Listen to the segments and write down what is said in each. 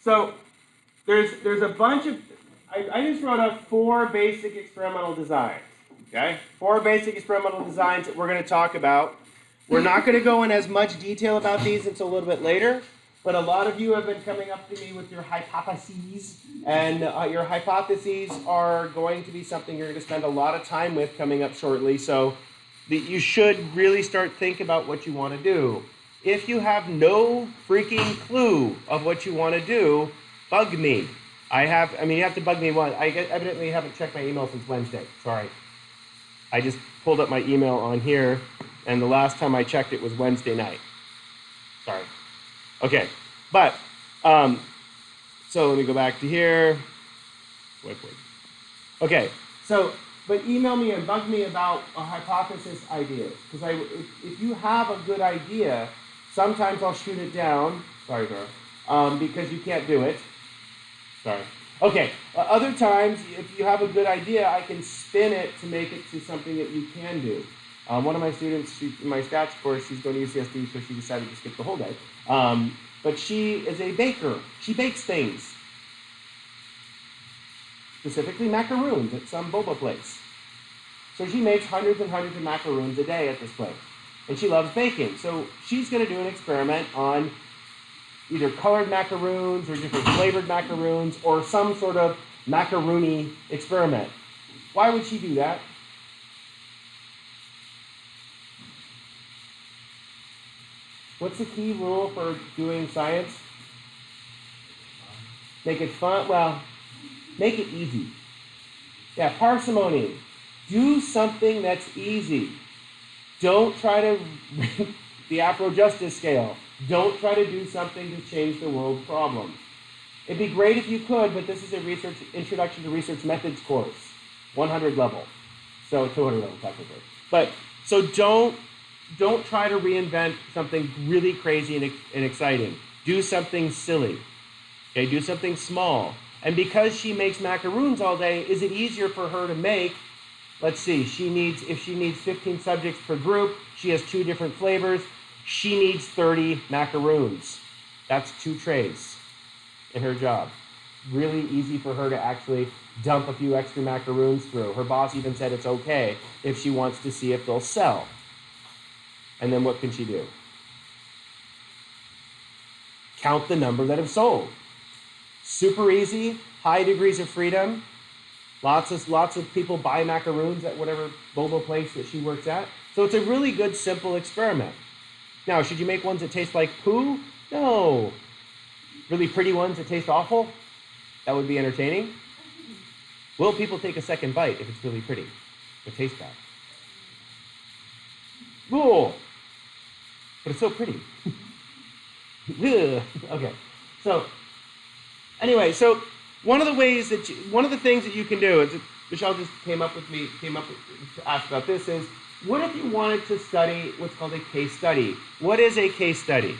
So there's a bunch of, I just wrote up 4 basic experimental designs, okay? 4 basic experimental designs that we're going to talk about. We're not going to go in as much detail about these until a little bit later, but a lot of you have been coming up to me with your hypotheses, and your hypotheses are going to be something you're going to spend a lot of time with coming up shortly, so you should really start thinking about what you want to do. If you have no freaking clue of what you want to do, bug me. You have to bug me once. I evidently haven't checked my email since Wednesday. Sorry. I just pulled up my email on here, and the last time I checked it was Wednesday night. Sorry. Okay. But, so let me go back to here. Okay. So, but email me and bug me about a hypothesis ideas. Because if you have a good idea, sometimes I'll shoot it down. Sorry, Dora. Because you can't do it. Sorry. Okay. Other times, if you have a good idea, I can spin it to make it to something that you can do. One of my students, in my stats course, she's going to UCSD, so she decided to skip the whole day. But she is a baker. She bakes things. Specifically macaroons at some boba place. So she makes hundreds and hundreds of macaroons a day at this place. And she loves baking. So she's going to do an experiment on either colored macaroons or different flavored macaroons or some sort of macaroni experiment. Why would she do that? What's the key rule for doing science? Make it fun. Well, make it easy. Yeah, parsimony. Do something that's easy. Don't try to, the Afro-Justice scale. Don't try to do something to change the world's problems. It'd be great if you could, but this is a introduction to research methods course, 100 level. So 200 level technically. But so don't try to reinvent something really crazy and exciting. Do something silly. Okay, do something small. And because she makes macaroons all day, is it easier for her to make? Let's see, if she needs 15 subjects per group, she has 2 different flavors, she needs 30 macaroons. That's 2 trays in her job. Really easy for her to actually dump a few extra macaroons through. Her boss even said it's okay if she wants to see if they'll sell. And then what can she do? Count the number that have sold. Super easy, high degrees of freedom. Lots of people buy macaroons at whatever boba place that she works at. So it's a really good, simple experiment. Now, should you make ones that taste like poo? No. Really pretty ones that taste awful? That would be entertaining. Will people take a second bite if it's really pretty? It tastes bad. Cool. But it's so pretty. Okay. So, anyway, so one of the things that you can do is, Michelle just came up to ask about this, is what if you wanted to study what's called a case study? What is a case study?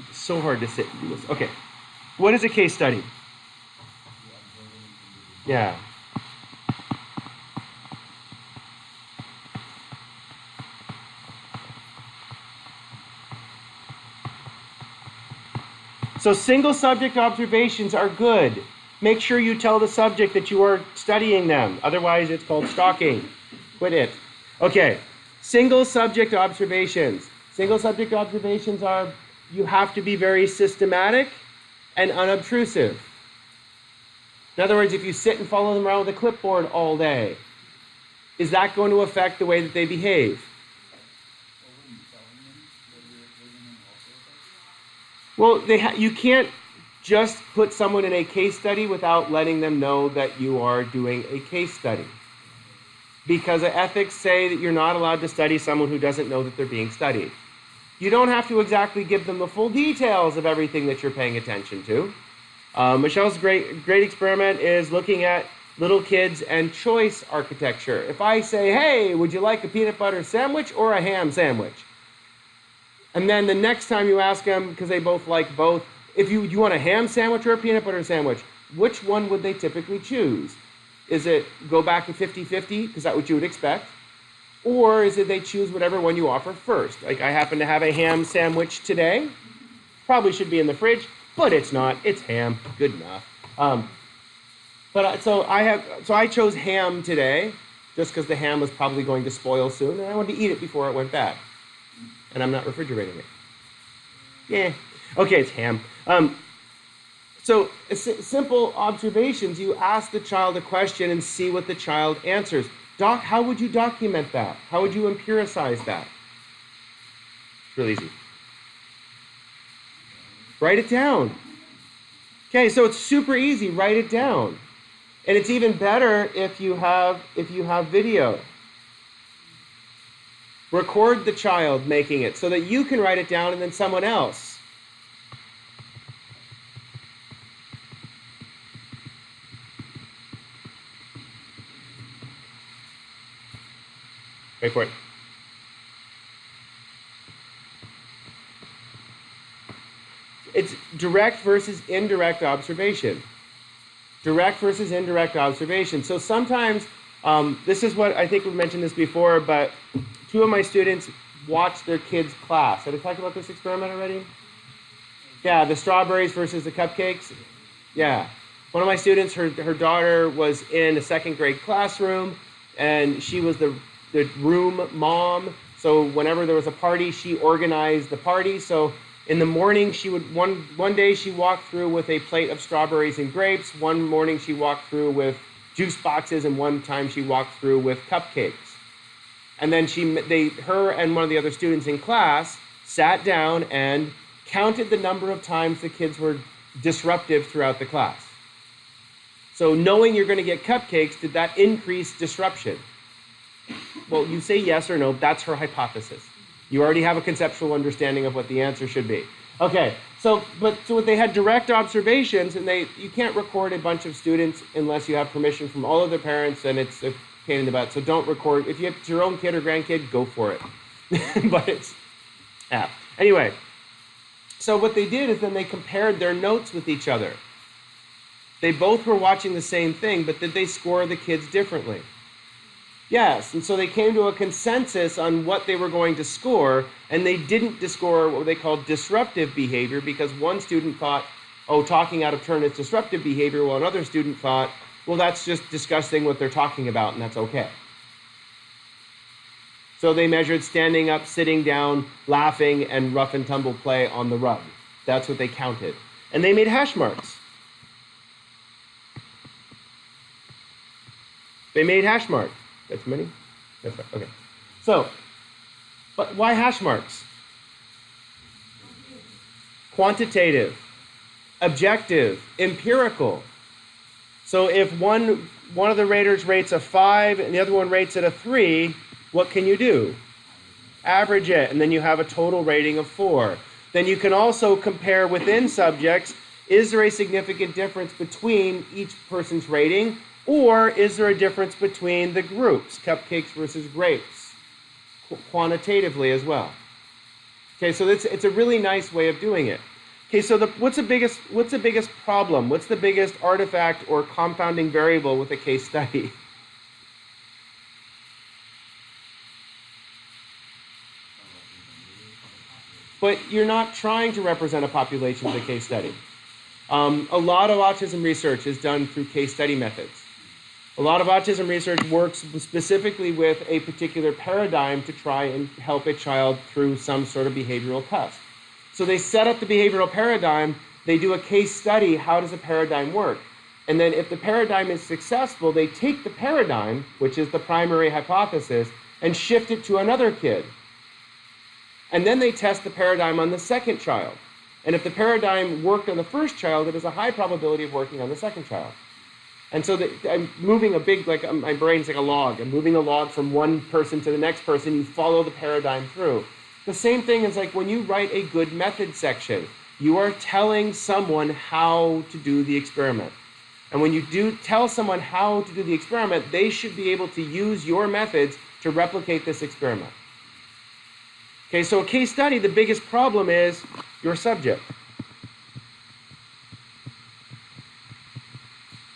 It's so hard to sit and do this. Okay. What is a case study? Yeah. So single subject observations are good. Make sure you tell the subject that you are studying them. Otherwise, it's called stalking. Quit it. Okay. Single subject observations. Single subject observations are, you have to be very systematic and unobtrusive. In other words, if you sit and follow them around with a clipboard all day, is that going to affect the way that they behave? Well, you can't just put someone in a case study without letting them know that you are doing a case study. Because the ethics say that you're not allowed to study someone who doesn't know that they're being studied. You don't have to exactly give them the full details of everything that you're paying attention to. Michelle's great experiment is looking at little kids and choice architecture. If I say, hey, would you like a peanut butter sandwich or a ham sandwich? And then the next time you ask them, because they both like both, if you want a ham sandwich or a peanut butter sandwich, which one would they typically choose? Is it go back to 50-50, because that's what you would expect? Or is it they choose whatever one you offer first? Like I happen to have a ham sandwich today. Probably should be in the fridge, but it's not. It's ham. Good enough. So I chose ham today just because the ham was probably going to spoil soon, and I wanted to eat it before it went bad. And I'm not refrigerating it. Yeah. Okay, it's ham. So simple observations. You ask the child a question and see what the child answers. Doc, how would you document that? How would you empiricize that? It's really easy. Write it down. Okay, so it's super easy. Write it down. And it's even better if you have video. Record the child making it so that you can write it down and then someone else. Wait for it. It's direct versus indirect observation. Direct versus indirect observation. So sometimes, this is what I think we've mentioned this before, but two of my students watched their kids' class. Have I talked about this experiment already? Yeah, the strawberries versus the cupcakes. Yeah. One of my students, her daughter was in a second grade classroom, and she was the room mom. So whenever there was a party, she organized the party. So in the morning, she would one day she walked through with a plate of strawberries and grapes. One morning she walked through with juice boxes, and one time she walked through with cupcakes. And then her and one of the other students in class sat down and counted the number of times the kids were disruptive throughout the class. So knowing you're going to get cupcakes, did that increase disruption? Well, you say yes or no. That's her hypothesis. You already have a conceptual understanding of what the answer should be. Okay, so what they had direct observations, and you can't record a bunch of students unless you have permission from all of their parents, and it's a pain in the butt. So don't record. If you have your own kid or grandkid, go for it. But anyway, so what they did is then they compared their notes with each other. They both were watching the same thing, but did they score the kids differently? Yes, and so they came to a consensus on what they were going to score, and they didn't score what they called disruptive behavior, because one student thought, oh, talking out of turn is disruptive behavior, while another student thought, well, that's just discussing what they're talking about, and that's okay. So they measured standing up, sitting down, laughing, and rough and tumble play on the rug. That's what they counted. And they made hash marks. They made hash marks. That's many? That's right. Okay. So, but why hash marks? Quantitative, objective, empirical. So if one of the raters rates a 5 and the other one rates it a 3, what can you do? Average it, and then you have a total rating of 4. Then you can also compare within subjects, is there a significant difference between each person's rating? Or is there a difference between the groups, cupcakes versus grapes, quantitatively as well? Okay, so it's a really nice way of doing it. Okay, so what's the biggest problem? What's the biggest artifact or confounding variable with a case study? But you're not trying to represent a population with a case study. A lot of autism research is done through case study methods. A lot of autism research works specifically with a particular paradigm to try and help a child through some sort of behavioral test. So they set up the behavioral paradigm, they do a case study, how does a paradigm work? And then if the paradigm is successful, they take the paradigm, which is the primary hypothesis, and shift it to another kid. And then they test the paradigm on the second child. And if the paradigm worked on the first child, it has a high probability of working on the second child. And so I'm moving a big, my brain's like a log. I'm moving the log from one person to the next person. You follow the paradigm through. The same thing is like when you write a good method section, you are telling someone how to do the experiment. And when you tell someone how to do the experiment, they should be able to use your methods to replicate this experiment. Okay, so a case study, the biggest problem is your subject.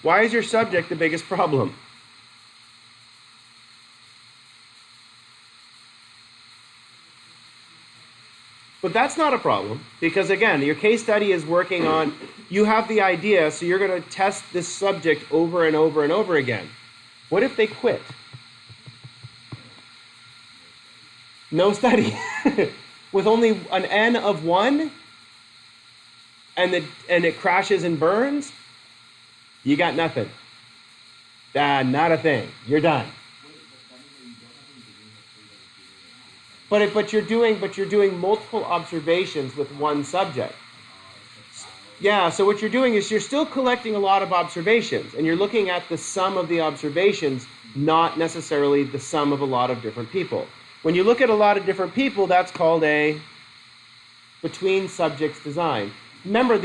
Why is your subject the biggest problem? But that's not a problem because, again, your case study is working on, you have the idea, so you're going to test this subject over and over and over again. What if they quit? No study. With only an N of 1 and it crashes and burns, you got nothing. Not a thing. You're done. But you're doing multiple observations with one subject. Yeah, so what you're doing is you're still collecting a lot of observations, and you're looking at the sum of the observations, not necessarily the sum of a lot of different people. When you look at a lot of different people, that's called a between subjects design. Remember,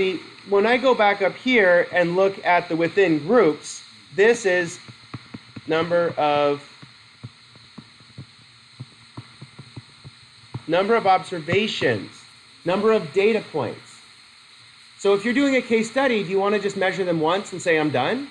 when I go back up here and look at the within groups, this is number of observations, number of data points. So if you're doing a case study, do you want to just measure them once and say, I'm done?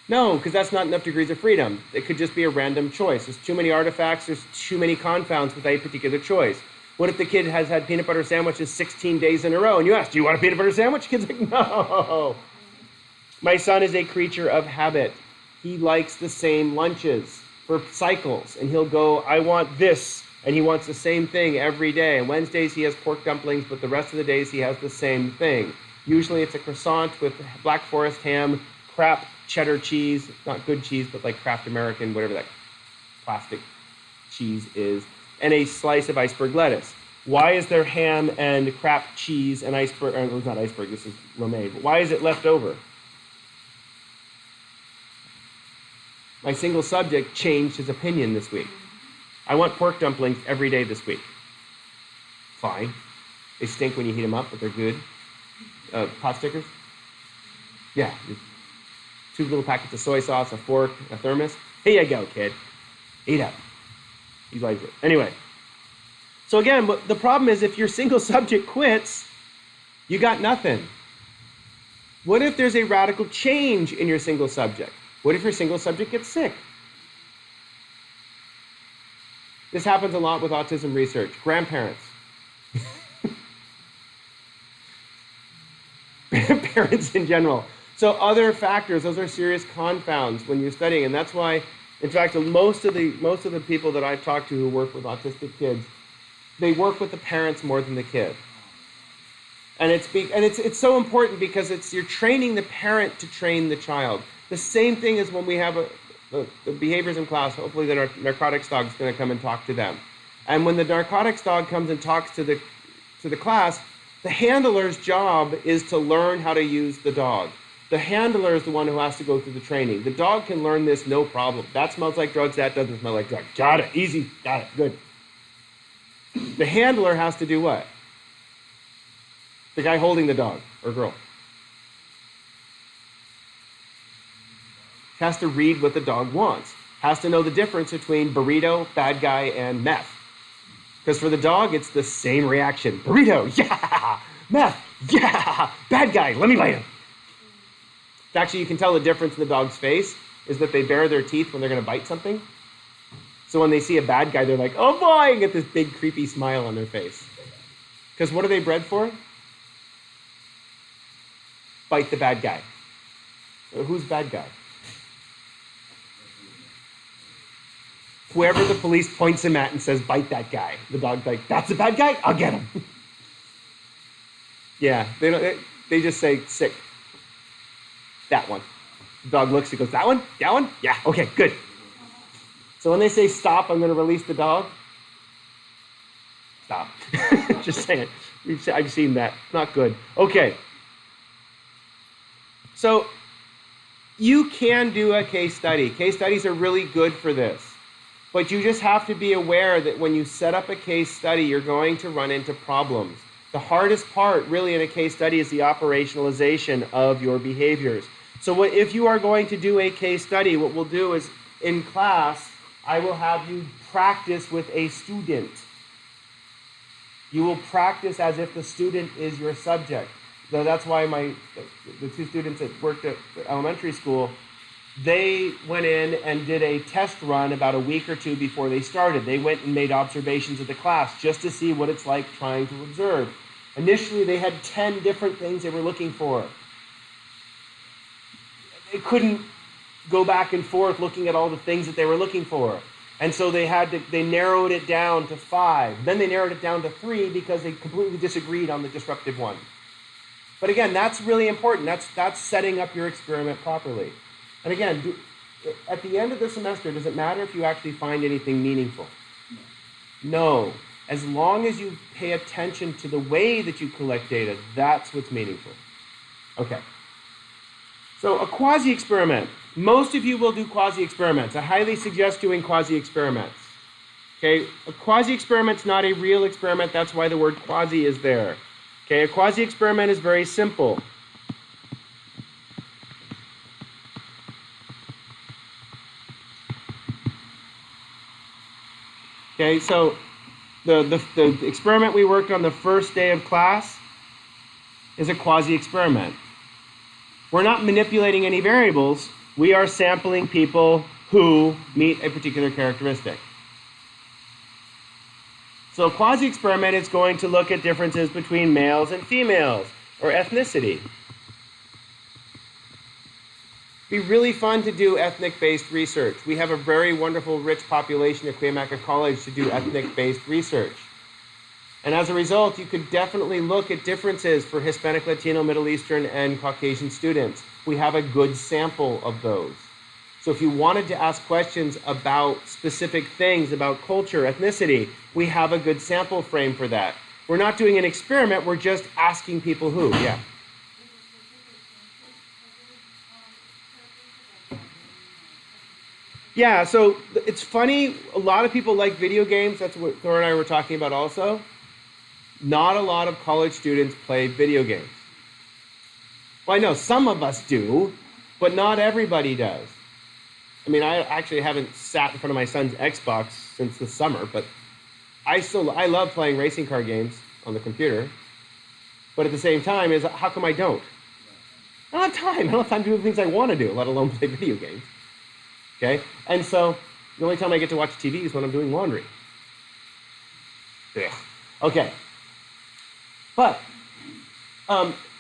No, because that's not enough degrees of freedom. It could just be a random choice. There's too many artifacts, there's too many confounds with a particular choice. What if the kid has had peanut butter sandwiches 16 days in a row and you ask, do you want a peanut butter sandwich? Kid's like, no. My son is a creature of habit. He likes the same lunches for cycles, and he'll go, I want this, and he wants the same thing every day. And Wednesdays he has pork dumplings, but the rest of the days he has the same thing. Usually it's a croissant with Black Forest ham, crap cheddar cheese, not good cheese, but like Kraft American, whatever that plastic cheese is, and a slice of iceberg lettuce. Why is there ham and crap cheese and iceberg, it's not iceberg, this is romaine, but why is it left over? My single subject changed his opinion this week. I want pork dumplings every day this week. Fine. They stink when you heat them up, but they're good. Pot stickers? Yeah. 2 little packets of soy sauce, a fork, a thermos. Here you go, kid. Eat up. He likes it. Anyway. So again, the problem is if your single subject quits, you got nothing. What if there's a radical change in your single subject? What if your single subject gets sick? This happens a lot with autism research. Grandparents. Parents in general. So other factors, those are serious confounds when you're studying, and that's why, in fact, most of the people that I've talked to who work with autistic kids, they work with the parents more than the kid. And it's so important because you're training the parent to train the child. The same thing as when we have the behaviors in class. Hopefully the narcotics dog is going to come and talk to them. And when the narcotics dog comes and talks to the class, the handler's job is to learn how to use the dog. The handler is the one who has to go through the training. The dog can learn this no problem. That smells like drugs, that doesn't smell like drugs. Got it, easy, got it, good. The handler has to do what? The guy holding the dog, or girl. Has to read what the dog wants. Has to know the difference between burrito, bad guy, and meth. Because for the dog, it's the same reaction. Burrito, yeah! Meth, yeah! Bad guy, let me bite him. Actually, you can tell the difference in the dog's face is that they bare their teeth when they're going to bite something. So when they see a bad guy, they're like, oh boy, and get this big creepy smile on their face. Because what are they bred for? Bite the bad guy. So who's bad guy? Whoever the police points him at and says, bite that guy. The dog's like, that's a bad guy? I'll get him. Yeah, they just say, sick. That one. The dog looks, he goes, that one? That one? Yeah, okay, good. So when they say stop, I'm going to release the dog. Stop. Just saying. I've seen that. Not good. Okay. So you can do a case study. Case studies are really good for this. But you just have to be aware that when you set up a case study, you're going to run into problems. The hardest part really in a case study is the operationalization of your behaviors. So if you are going to do a case study, what we'll do is in class, I will have you practice with a student. You will practice as if the student is your subject. So that's why the 2 students that worked at elementary school, they went in and did a test run about a week or two before they started. They went and made observations of the class just to see what it's like trying to observe. Initially, they had 10 different things they were looking for. They couldn't go back and forth looking at all the things that they were looking for. And so they narrowed it down to 5. Then they narrowed it down to 3 because they completely disagreed on the disruptive one. But again, that's really important. That's setting up your experiment properly. And again, at the end of the semester, does it matter if you actually find anything meaningful? No. As long as you pay attention to the way that you collect data, that's what's meaningful. Okay. So a quasi-experiment. Most of you will do quasi-experiments. I highly suggest doing quasi-experiments. Okay, a quasi-experiment's not a real experiment. That's why the word quasi is there. Okay, a quasi-experiment is very simple. Okay, so the experiment we worked on the first day of class is a quasi-experiment. We're not manipulating any variables. We are sampling people who meet a particular characteristic. So a quasi-experiment is going to look at differences between males and females, or ethnicity. It'd be really fun to do ethnic-based research. We have a very wonderful, rich population at Cuyamaca College to do ethnic-based research. And as a result, you could definitely look at differences for Hispanic, Latino, Middle Eastern, and Caucasian students. We have a good sample of those. So if you wanted to ask questions about specific things, about culture, ethnicity, we have a good sample frame for that. We're not doing an experiment, we're just asking people who, yeah. Yeah, so it's funny, a lot of people like video games, that's what Thor and I were talking about also. Not a lot of college students play video games. Well, I know some of us do, but not everybody does. I mean, I actually haven't sat in front of my son's Xbox since the summer, but I love playing racing car games on the computer. But at the same time, how come I don't? I don't have time. I don't have time to do the things I want to do, let alone play video games. Okay? And so the only time I get to watch TV is when I'm doing laundry. Ugh. Okay. But,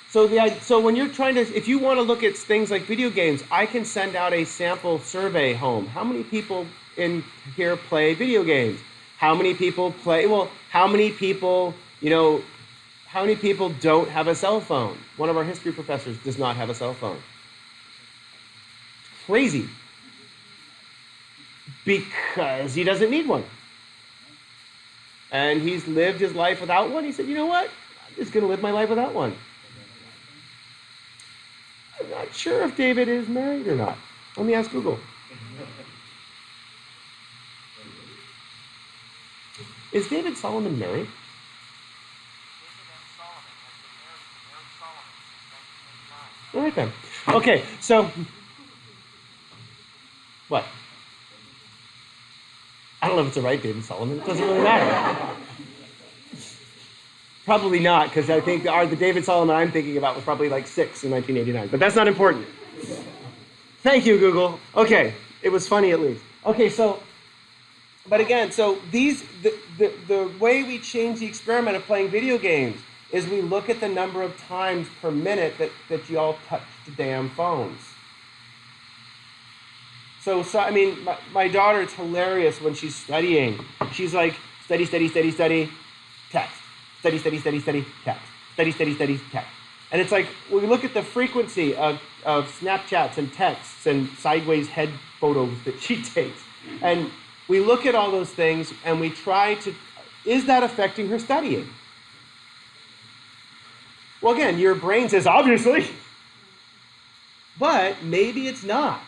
so when you're trying to, if you want to look at things like video games, I can send out a sample survey home. How many people in here play video games? How many people how many people, how many people don't have a cell phone? One of our history professors does not have a cell phone. It's crazy. Because he doesn't need one. And he's lived his life without one. He said, you know what? I'm just going to live my life without one. I'm not sure if David is married or not. Let me ask Google. Is David Solomon married? All right then. Okay, so what? I don't know if it's the right David Solomon. It doesn't really matter. Probably not, because I think the David Solomon I'm thinking about was probably like 6 in 1989. But that's not important. Thank you, Google. Okay, it was funny at least. Okay, so, but again, so the way we change the experiment of playing video games is we look at the number of times per minute that you all touch the damn phones. So I mean, my daughter, it's hilarious when she's studying. She's like, study, study, study, study, text. Study, study, study, study, text. Study, study, study, text. And it's like, we look at the frequency of Snapchats and texts and sideways head photos that she takes. And we look at all those things and we try to, is that affecting her studying? Well, again, your brain says, obviously. But maybe it's not.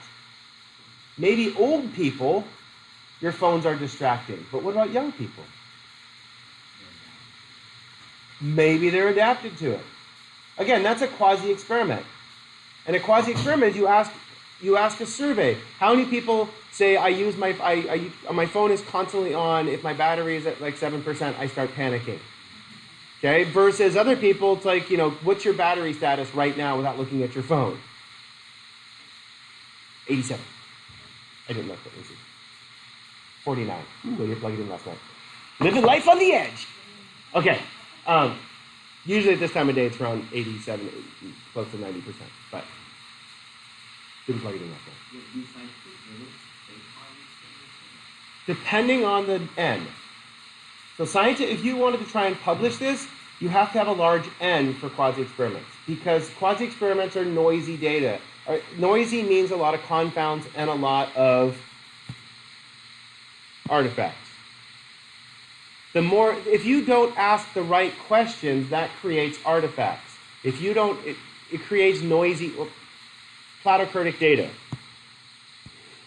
Maybe old people, your phones are distracting. But what about young people? Maybe they're adapted to it. Again, that's a quasi-experiment. And a quasi-experiment is you ask a survey. How many people say my phone is constantly on, if my battery is at like 7%, I start panicking. Okay? Versus other people, it's like, what's your battery status right now without looking at your phone? 87. I didn't look, let me see. 49. Ooh, I didn't plug it in last night. Living life on the edge. Okay. Usually at this time of day, it's around 87, close to 90%. But didn't plug it in last night. Depending on the N. So if you wanted to try and publish this, you have to have a large N for quasi-experiments, because quasi-experiments are noisy data. Noisy means a lot of confounds and a lot of artifacts. If you don't ask the right questions, that creates artifacts. If you don't, it creates noisy, plato-Kurtic data.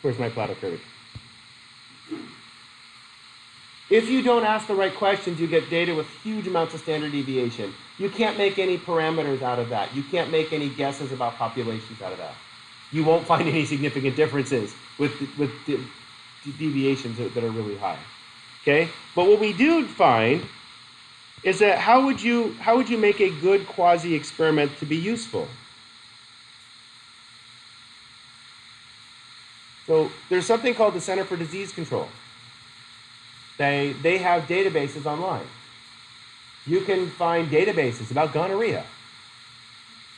Where's my plato-Kurtic? If you don't ask the right questions, you get data with huge amounts of standard deviation. You can't make any parameters out of that. You can't make any guesses about populations out of that. You won't find any significant differences with deviations that are really high. Okay? But what we do find is that how would you make a good quasi-experiment to be useful? So there's something called the Center for Disease Control. They have databases online. You can find databases about gonorrhea.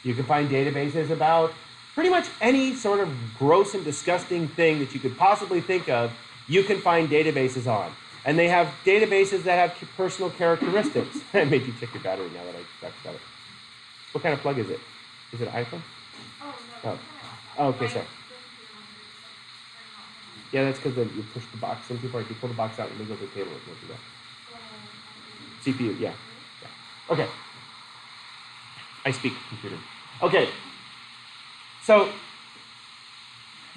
You can find databases about pretty much any sort of gross and disgusting thing that you could possibly think of, you can find databases on. And they have databases that have personal characteristics. It made you check your battery now that I talked about it. What kind of plug is it? Is it an iPhone? Oh, no. Oh, okay, sorry. Yeah, that's because you push the box. Some people, if you pull the box out and go to the table, it won't do that. CPU, yeah. Okay. I speak computer. Okay. So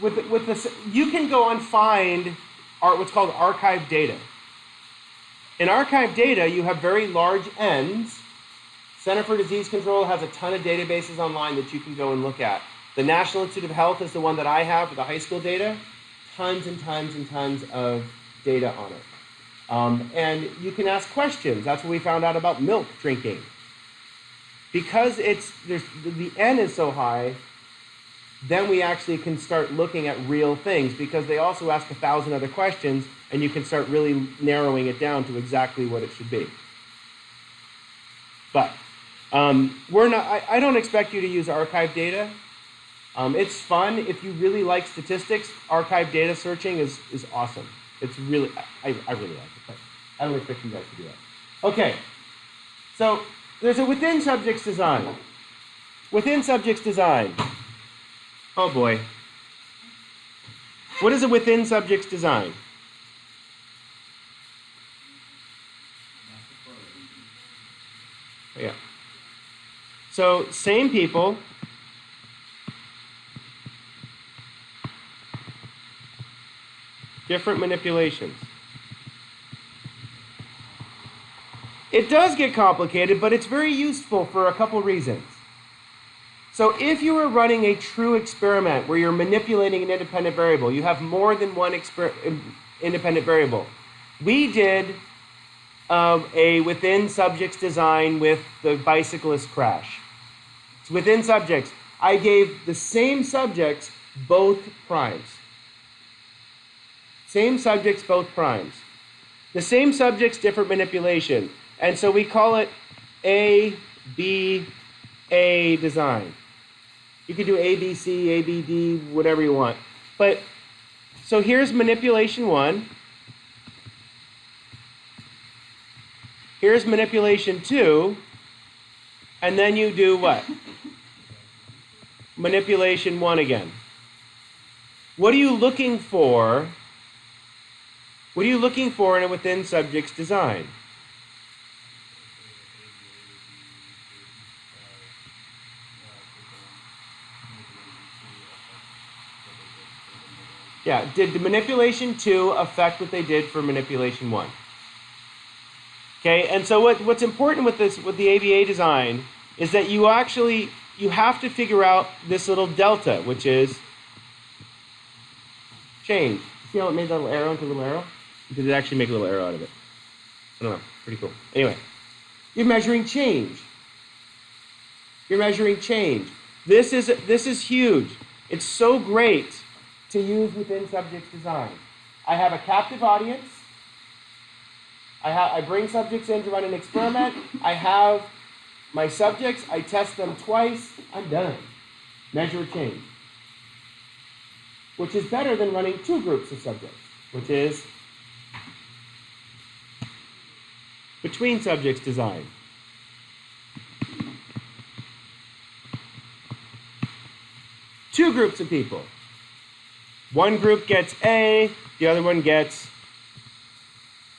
with this, you can go and find what's called archived data. In archived data, you have very large N's. Center for Disease Control has a ton of databases online that you can go and look at. The National Institute of Health is the one that I have for the high school data. Tons and tons and tons of data on it. And you can ask questions. That's what we found out about milk drinking. Because the N is so high, then we actually can start looking at real things, because they also ask 1,000 other questions, and you can start really narrowing it down to exactly what it should be. But I don't expect you to use archive data. It's fun. If you really like statistics, archive data searching is awesome. It's really, I really like it, but I don't expect you guys to do that. Okay, so there's a within subjects design. Within subjects design. Oh boy. What is a within subjects design? Yeah. So same people. Different manipulations. It does get complicated, but it's very useful for a couple reasons. So if you were running a true experiment where you're manipulating an independent variable, you have more than one independent variable. We did a within subjects design with the bicyclist crash. It's within subjects. I gave the same subjects both primes. Same subjects, both primes. The same subjects, different manipulation. And so we call it A, B, A design. You could do A, B, C, A, B, D, whatever you want. But, so here's manipulation 1. Here's manipulation 2. And then you do what? Manipulation 1 again. What are you looking for? What are you looking for in a within subjects design? Yeah, did the manipulation 2 affect what they did for manipulation 1? Okay, and so what's important with the ABA design is that you have to figure out this little delta, which is change. See how it made that little arrow into a little arrow? Did it actually make a little arrow out of it? I don't know. Pretty cool. Anyway, you're measuring change. You're measuring change. This is huge. It's so great to use within subjects design. I have a captive audience. I bring subjects in to run an experiment. I have my subjects. I test them twice. I'm done. Measure change. Which is better than running 2 groups of subjects, which is between subjects design. Two groups of people. One group gets A, the other one gets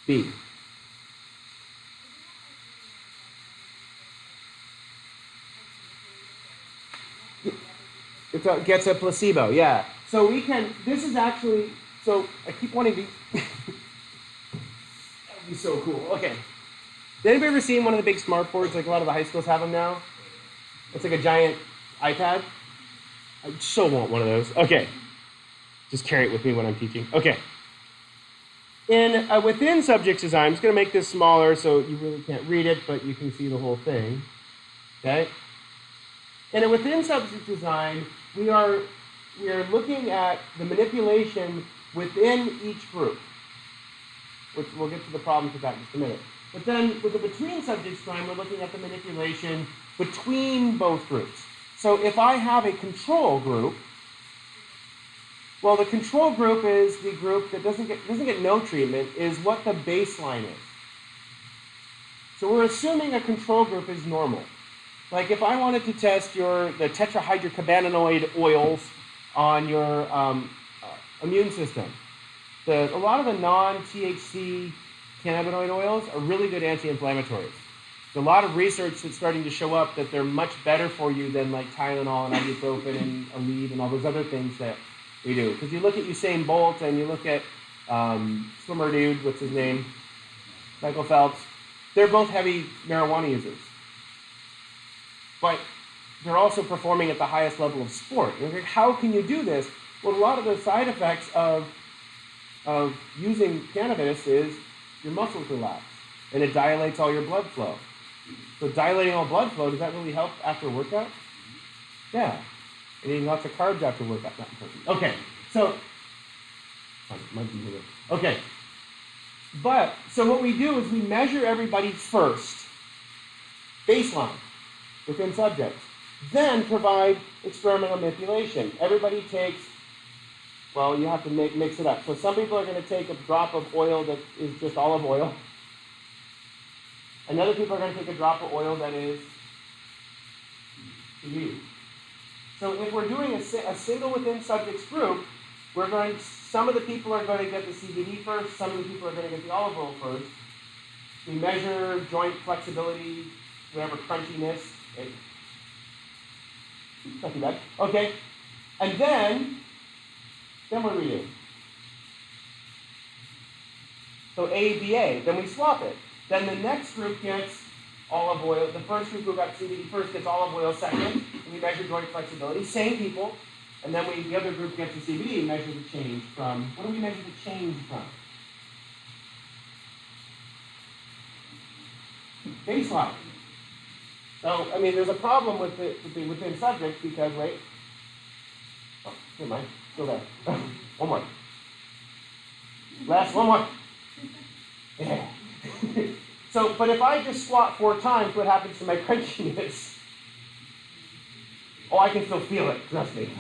B. It gets a placebo, yeah. So we can, this is actually, so I keep wanting to, that would be so cool. Okay. Did anybody ever seen one of the big smart boards, like a lot of the high schools have them now? It's like a giant iPad. I so want one of those. Okay. Just carry it with me when I'm teaching. Okay. Within subjects design, I'm just going to make this smaller so you really can't read it, but you can see the whole thing. Okay? And within subject design, we are looking at the manipulation within each group. Which we'll get to the problems with that in just a minute. But then with the between subjects design, we're looking at the manipulation between both groups. So if I have a control group, well, the control group is the group that doesn't get no treatment, is what the baseline is. So we're assuming a control group is normal. Like if I wanted to test the tetrahydrocannabinoid oils on your immune system, a lot of the non-THC cannabinoid oils are really good anti-inflammatories. There's a lot of research that's starting to show up that they're much better for you than like Tylenol and ibuprofen and Aleve and all those other things that we do. Because you look at Usain Bolt and you look at swimmer dude, what's his name? Michael Phelps. They're both heavy marijuana users. But they're also performing at the highest level of sport. And like, how can you do this? Well, a lot of the side effects of using cannabis is your muscles relax, and it dilates all your blood flow. So dilating all blood flow, does that really help after a workout? Yeah. And eating lots of carbs after workout, not important. Okay, so, okay. But, so what we do is we measure everybody first, baseline, within subjects. Then provide experimental manipulation. Everybody takes, well, you have to mix it up. So some people are going to take a drop of oil that is just olive oil. And other people are going to take a drop of oil that is CBD. So if we're doing a single within subjects group, some of the people are going to get the CBD first, some of the people are going to get the olive oil first. We measure joint flexibility, whatever crunchiness. Not too bad. Okay. And then what do we do? So A, B, A. Then we swap it. Then the next group gets olive oil. The first group who got CBD first gets olive oil second. And we measure joint flexibility. Same people. And then the other group gets the CBD and measure the change from. What do we measure the change from? Baseline. So, I mean, there's a problem with the within subjects because, wait. Oh, never mind. Still there. One more. Last, one more. Yeah. So, but if I just squat 4 times, what happens to my crunchiness? Oh, I can still feel it, trust me.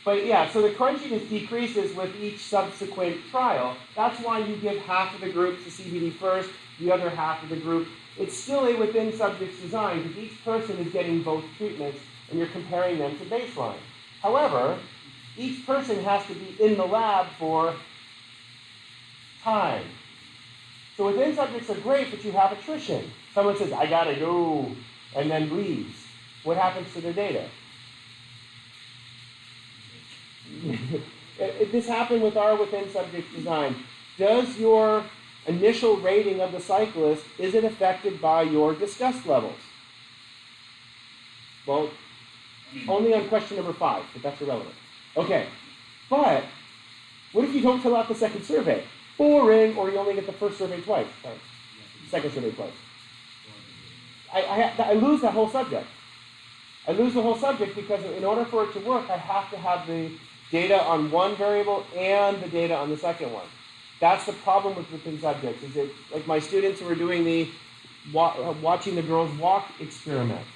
But yeah, so the crunchiness decreases with each subsequent trial. That's why you give half of the group to CBD first, the other half of the group. It's still a within subjects design because each person is getting both treatments and you're comparing them to baseline. However, each person has to be in the lab for time. So within subjects are great, but you have attrition. Someone says, I gotta go, and then leaves. What happens to their data? This happened with our within subject design. Does your initial rating of the cyclist, is it affected by your disgust levels? Well, only on question number 5, but that's irrelevant. Okay, but what if you don't fill out the second survey? Boring, or you only get the first survey twice. Sorry, second survey twice. I lose that whole subject. I lose the whole subject because in order for it to work, I have to have the data on one variable and the data on the second one. That's the problem with within subjects, is it, like my students who were doing the watching the girls walk experiment.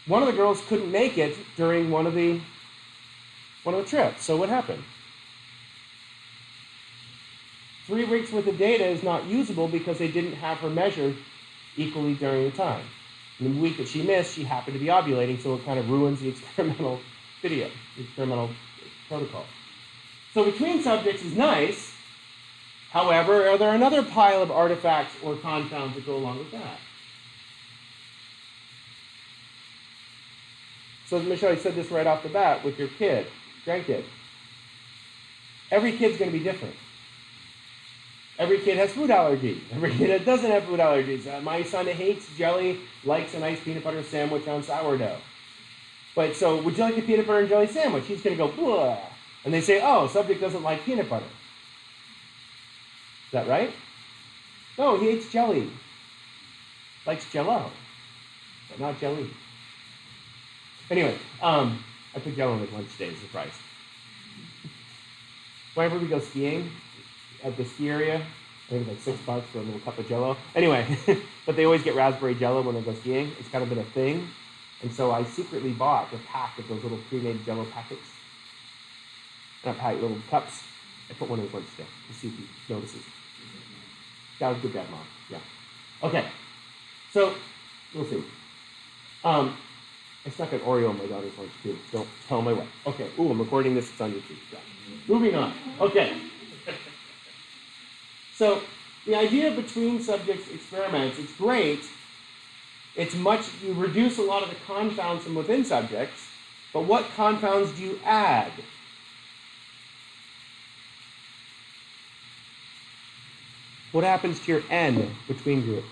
One of the girls couldn't make it during one of the trips. So what happened? 3 weeks worth of data is not usable because they didn't have her measured equally during the time. And the week that she missed, she happened to be ovulating, so it kind of ruins the experimental video, the experimental protocol. So between subjects is nice. However, are there another pile of artifacts or confounds that go along with that? So Michelle, you said this right off the bat with your kid, grandkid. Every kid's going to be different. Every kid has food allergies. Every kid doesn't have food allergies. My son hates jelly, likes a nice peanut butter sandwich on sourdough. But so, would you like a peanut butter and jelly sandwich? He's going to go, blah. And they say, oh, subject doesn't like peanut butter. Is that right? No, he hates jelly. Likes Jell-O, but not jelly. Anyway, I put Jell-O on his lunch today as a surprise. Whenever we go skiing at the ski area, I think it's like $6 for a little cup of Jell-O. Anyway, but they always get raspberry Jell-O when they go skiing. It's kind of been a thing. And so I secretly bought a pack of those little pre-made Jell-O packets. Not packet, little cups. I put one in his lunch today to see if he notices. That was good, bad mom. Yeah. Okay. So we'll see. I snuck an Oreo in my daughter's lunch too. Don't tell my wife. Okay. Ooh, I'm recording this. It's on YouTube. Yeah. Moving on. Okay. So the idea of between subjects experiments, it's great. It's much, you reduce a lot of the confounds from within subjects, but what confounds do you add? What happens to your n between groups?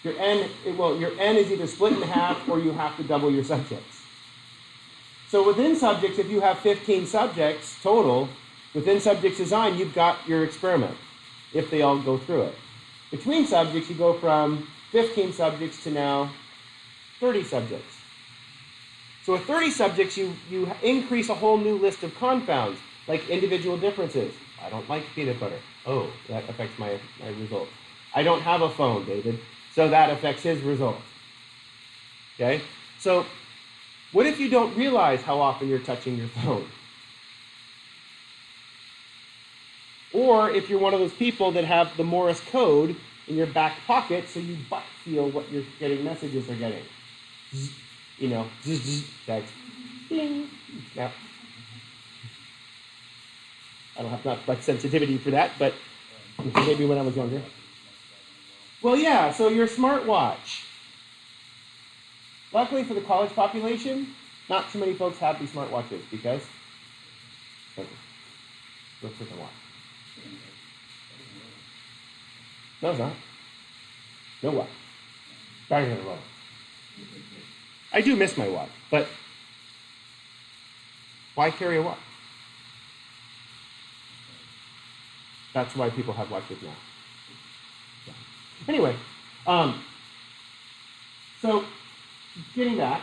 Your n is either split in half or you have to double your subjects. So within subjects, if you have 15 subjects total, within subjects design, you've got your experiment, if they all go through it. Between subjects, you go from 15 subjects to now 30 subjects. So with 30 subjects, you increase a whole new list of confounds, like individual differences. I don't like peanut butter. Oh, that affects my result. I don't have a phone, David. So that affects his result. Okay? So what if you don't realize how often you're touching your phone? Or if you're one of those people that have the Morse code in your back pocket, so you butt feel what you're getting messages are getting. Zzz, you know, zzz, zzz, text. Ding. Now, I don't have not much sensitivity for that, but maybe when I was younger. Well, yeah, so your smartwatch. Luckily for the college population, not too many folks have these smartwatches because looks like a watch. No, it's not. No watch. Better than a watch. I do miss my watch, but why carry a watch? That's why people have watches now. Yeah. Anyway, so getting back,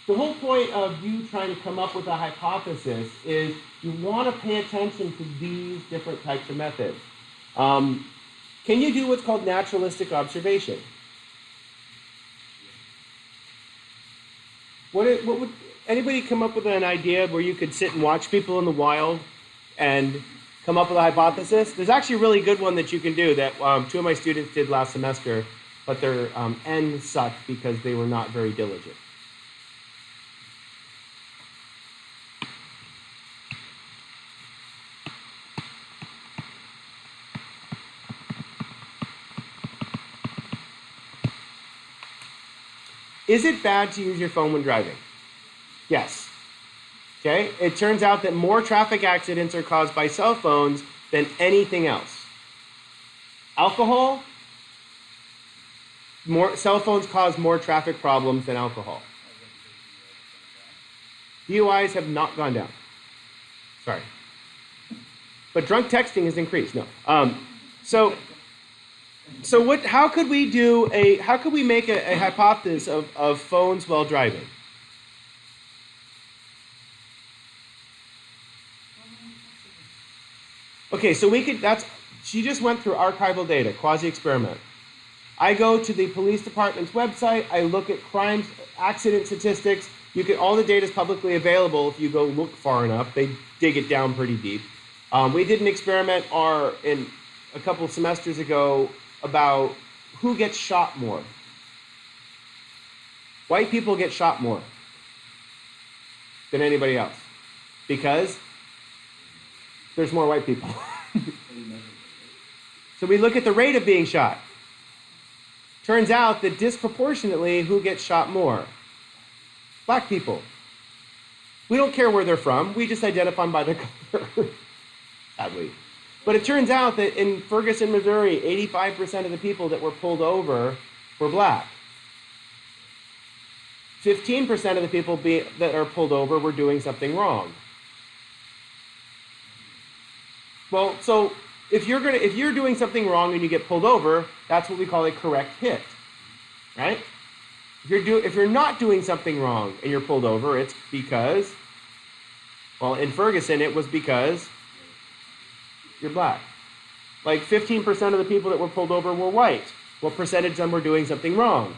the whole point of you trying to come up with a hypothesis is you want to pay attention to these different types of methods. Can you do what's called naturalistic observation? What would anybody come up with an idea where you could sit and watch people in the wild and come up with a hypothesis? There's actually a really good one that you can do that 2 of my students did last semester, but their N sucked because they were not very diligent. Is it bad to use your phone when driving? Yes. Okay? It turns out that more traffic accidents are caused by cell phones than anything else. Alcohol, cell phones cause more traffic problems than alcohol. DUIs have not gone down. Sorry. But drunk texting has increased. No. So So how could we make a hypothesis of phones while driving? Okay, so she just went through archival data, quasi-experiment. I go to the police department's website, I look at crimes, accident statistics, all the data is publicly available if you go look far enough. They dig it down pretty deep. We did an experiment in a couple semesters ago about who gets shot more. White people get shot more than anybody else because there's more white people. So we look at the rate of being shot. Turns out that disproportionately, who gets shot more? Black people. We don't care where they're from. We just identify them by their color, sadly. But it turns out that in Ferguson, Missouri, 85% of the people that were pulled over were black. 15% of the people that are pulled over were doing something wrong. Well, so if you're doing something wrong and you get pulled over, that's what we call a correct hit, right? If you're not doing something wrong and you're pulled over, it's because, well, in Ferguson, it was because you're black. Like 15% of the people that were pulled over were white. What percentage of them were doing something wrong?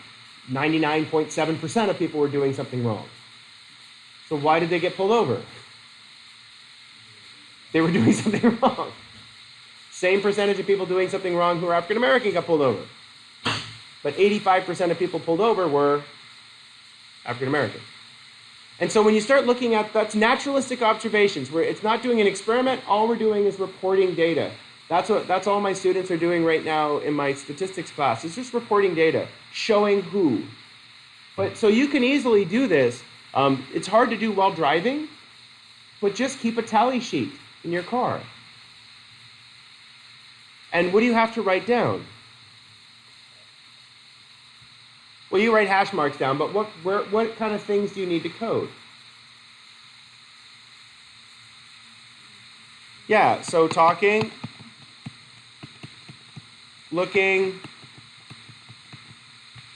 99.7% of people were doing something wrong. So why did they get pulled over? They were doing something wrong. Same percentage of people doing something wrong who are African American got pulled over. But 85% of people pulled over were African American. And so when you start looking at, that's naturalistic observations, where it's not doing an experiment, all we're doing is reporting data. That's all my students are doing right now in my statistics class. It's just reporting data, showing who. But so you can easily do this. It's hard to do while driving, but just keep a tally sheet in your car. And what do you have to write down? Well, you write hash marks down, but what kind of things do you need to code? Yeah, so talking, looking,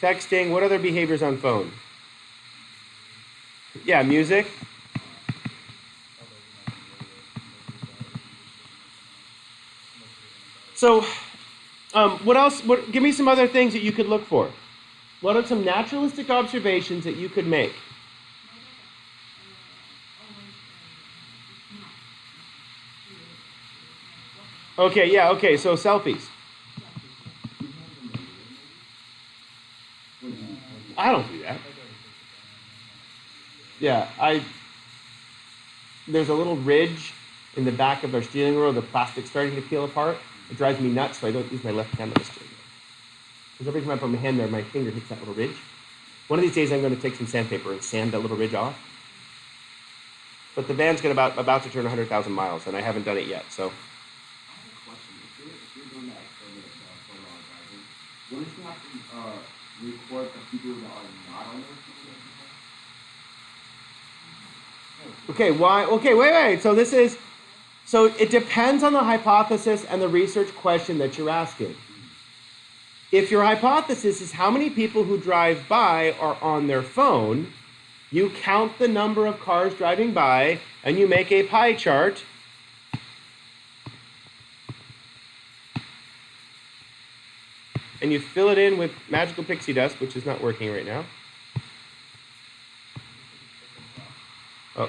texting. What other behaviors on phone? Yeah, music. So, what else? Give me some other things that you could look for. What are some naturalistic observations that you could make? Okay, yeah, okay, so selfies. I don't do that. Yeah, there's a little ridge in the back of our steering wheel, the plastic's starting to peel apart. It drives me nuts, so I don't use my left hand on the steering wheel. Because every time I put my hand there, my finger hits that little ridge. One of these days I'm going to take some sandpaper and sand that little ridge off. But the van's about to turn 100,000 miles, and I haven't done it yet, so. I have a question. If you're doing that experiment for long driving, wouldn't you have to record the people that are not on their phone? Okay, why? Okay, wait. So it depends on the hypothesis and the research question that you're asking. If your hypothesis is how many people who drive by are on their phone, you count the number of cars driving by and you make a pie chart. And you fill it in with magical pixie dust, which is not working right now. Oh.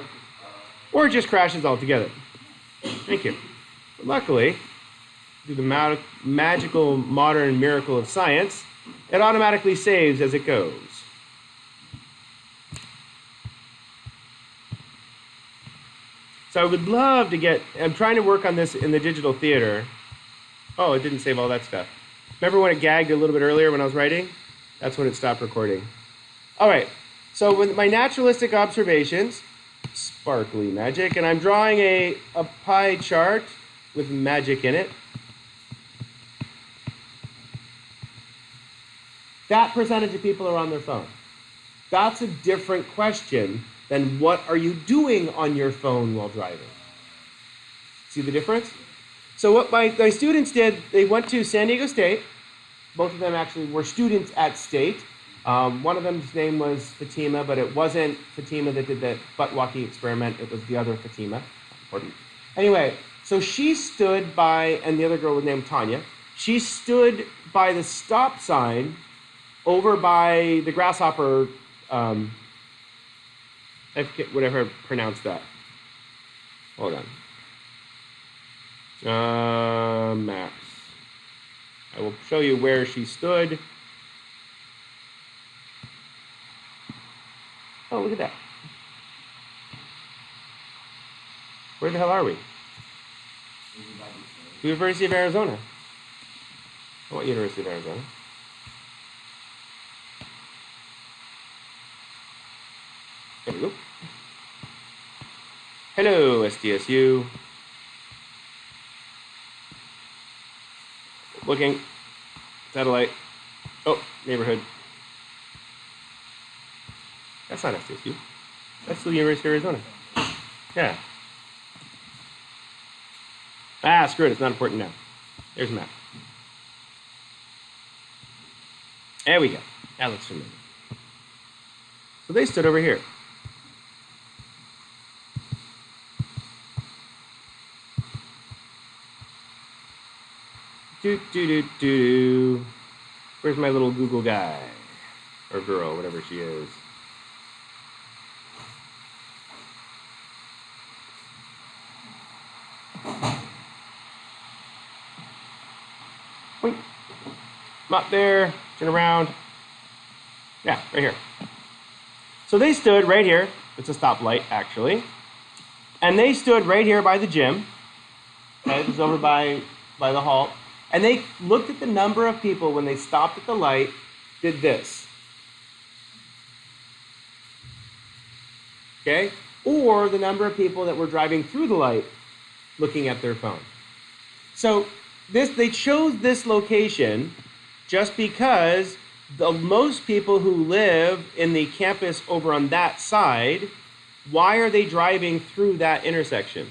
Or it just crashes altogether. Thank you. But luckily, through the magical modern miracle of science, it automatically saves as it goes. So I would love to I'm trying to work on this in the digital theater. Oh, it didn't save all that stuff. Remember when it gagged a little bit earlier when I was writing? That's when it stopped recording. All right, so with my naturalistic observations, sparkly magic, and I'm drawing a pie chart with magic in it. That percentage of people are on their phone. That's a different question than what are you doing on your phone while driving. See the difference? So what my students did, they went to San Diego State, both of them actually were students at State. One of them's name was Fatima, but it wasn't Fatima that did the butt walking experiment. It was the other Fatima. Important. Anyway, so she stood by, and the other girl was named Tanya. She stood by the stop sign over by the Grasshopper. I forget whatever I pronounced that. Hold on. Maps. I will show you where she stood. Oh, look at that. Where the hell are we? University of Arizona. What University of Arizona? There we go. Hello, SDSU. Looking. Satellite. Oh, neighborhood. That's not SDSU. That's the University of Arizona. Yeah. Ah, screw it. It's not important now. There's a map. There we go. That looks familiar. So they stood over here. Do. Where's my little Google guy? Or girl, whatever she is. Wait. I'm up there. Turn around. Yeah, right here. So they stood right here. It's a stoplight, actually. And they stood right here by the gym. Okay, it was over by the halt. And they looked at the number of people when they stopped at the light, did this. Okay? Or the number of people that were driving through the light looking at their phone. So they chose this location just because most people who live in the campus over on that side, why are they driving through that intersection?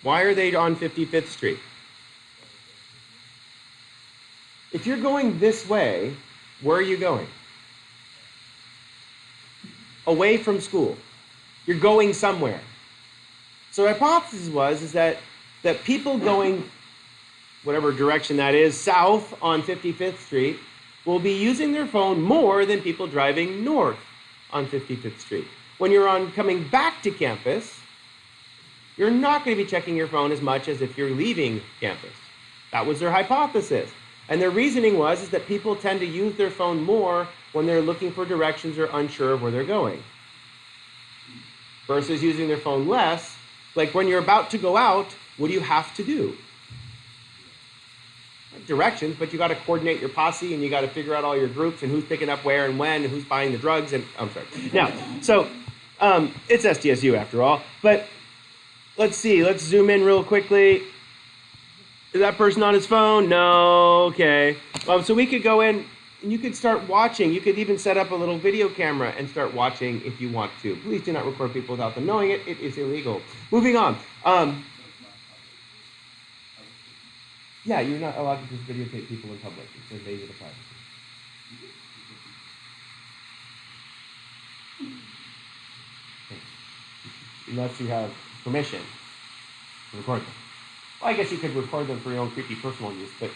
Why are they on 55th Street? If you're going this way, where are you going? Away from school. You're going somewhere. So the hypothesis is that people going whatever direction that is, south on 55th Street, will be using their phone more than people driving north on 55th Street. When you're coming back to campus, you're not going to be checking your phone as much as if you're leaving campus. That was their hypothesis. And their reasoning is that people tend to use their phone more when they're looking for directions or unsure of where they're going, versus using their phone less. Like when you're about to go out, what do you have to do? Directions, but you got to coordinate your posse and you got to figure out all your groups and who's picking up where and when and who's buying the drugs and I'm sorry. Now, so it's SDSU after all, but let's see, let's zoom in real quickly. Is that person on his phone? No, okay. So we could go in and you could start watching. You could even set up a little video camera and start watching if you want to. Please do not record people without them knowing it. It is illegal. Moving on. Yeah, you're not allowed to just videotape people in public. It's an invasion of privacy. Unless you have permission to record them. Well, I guess you could record them for your own creepy personal use, but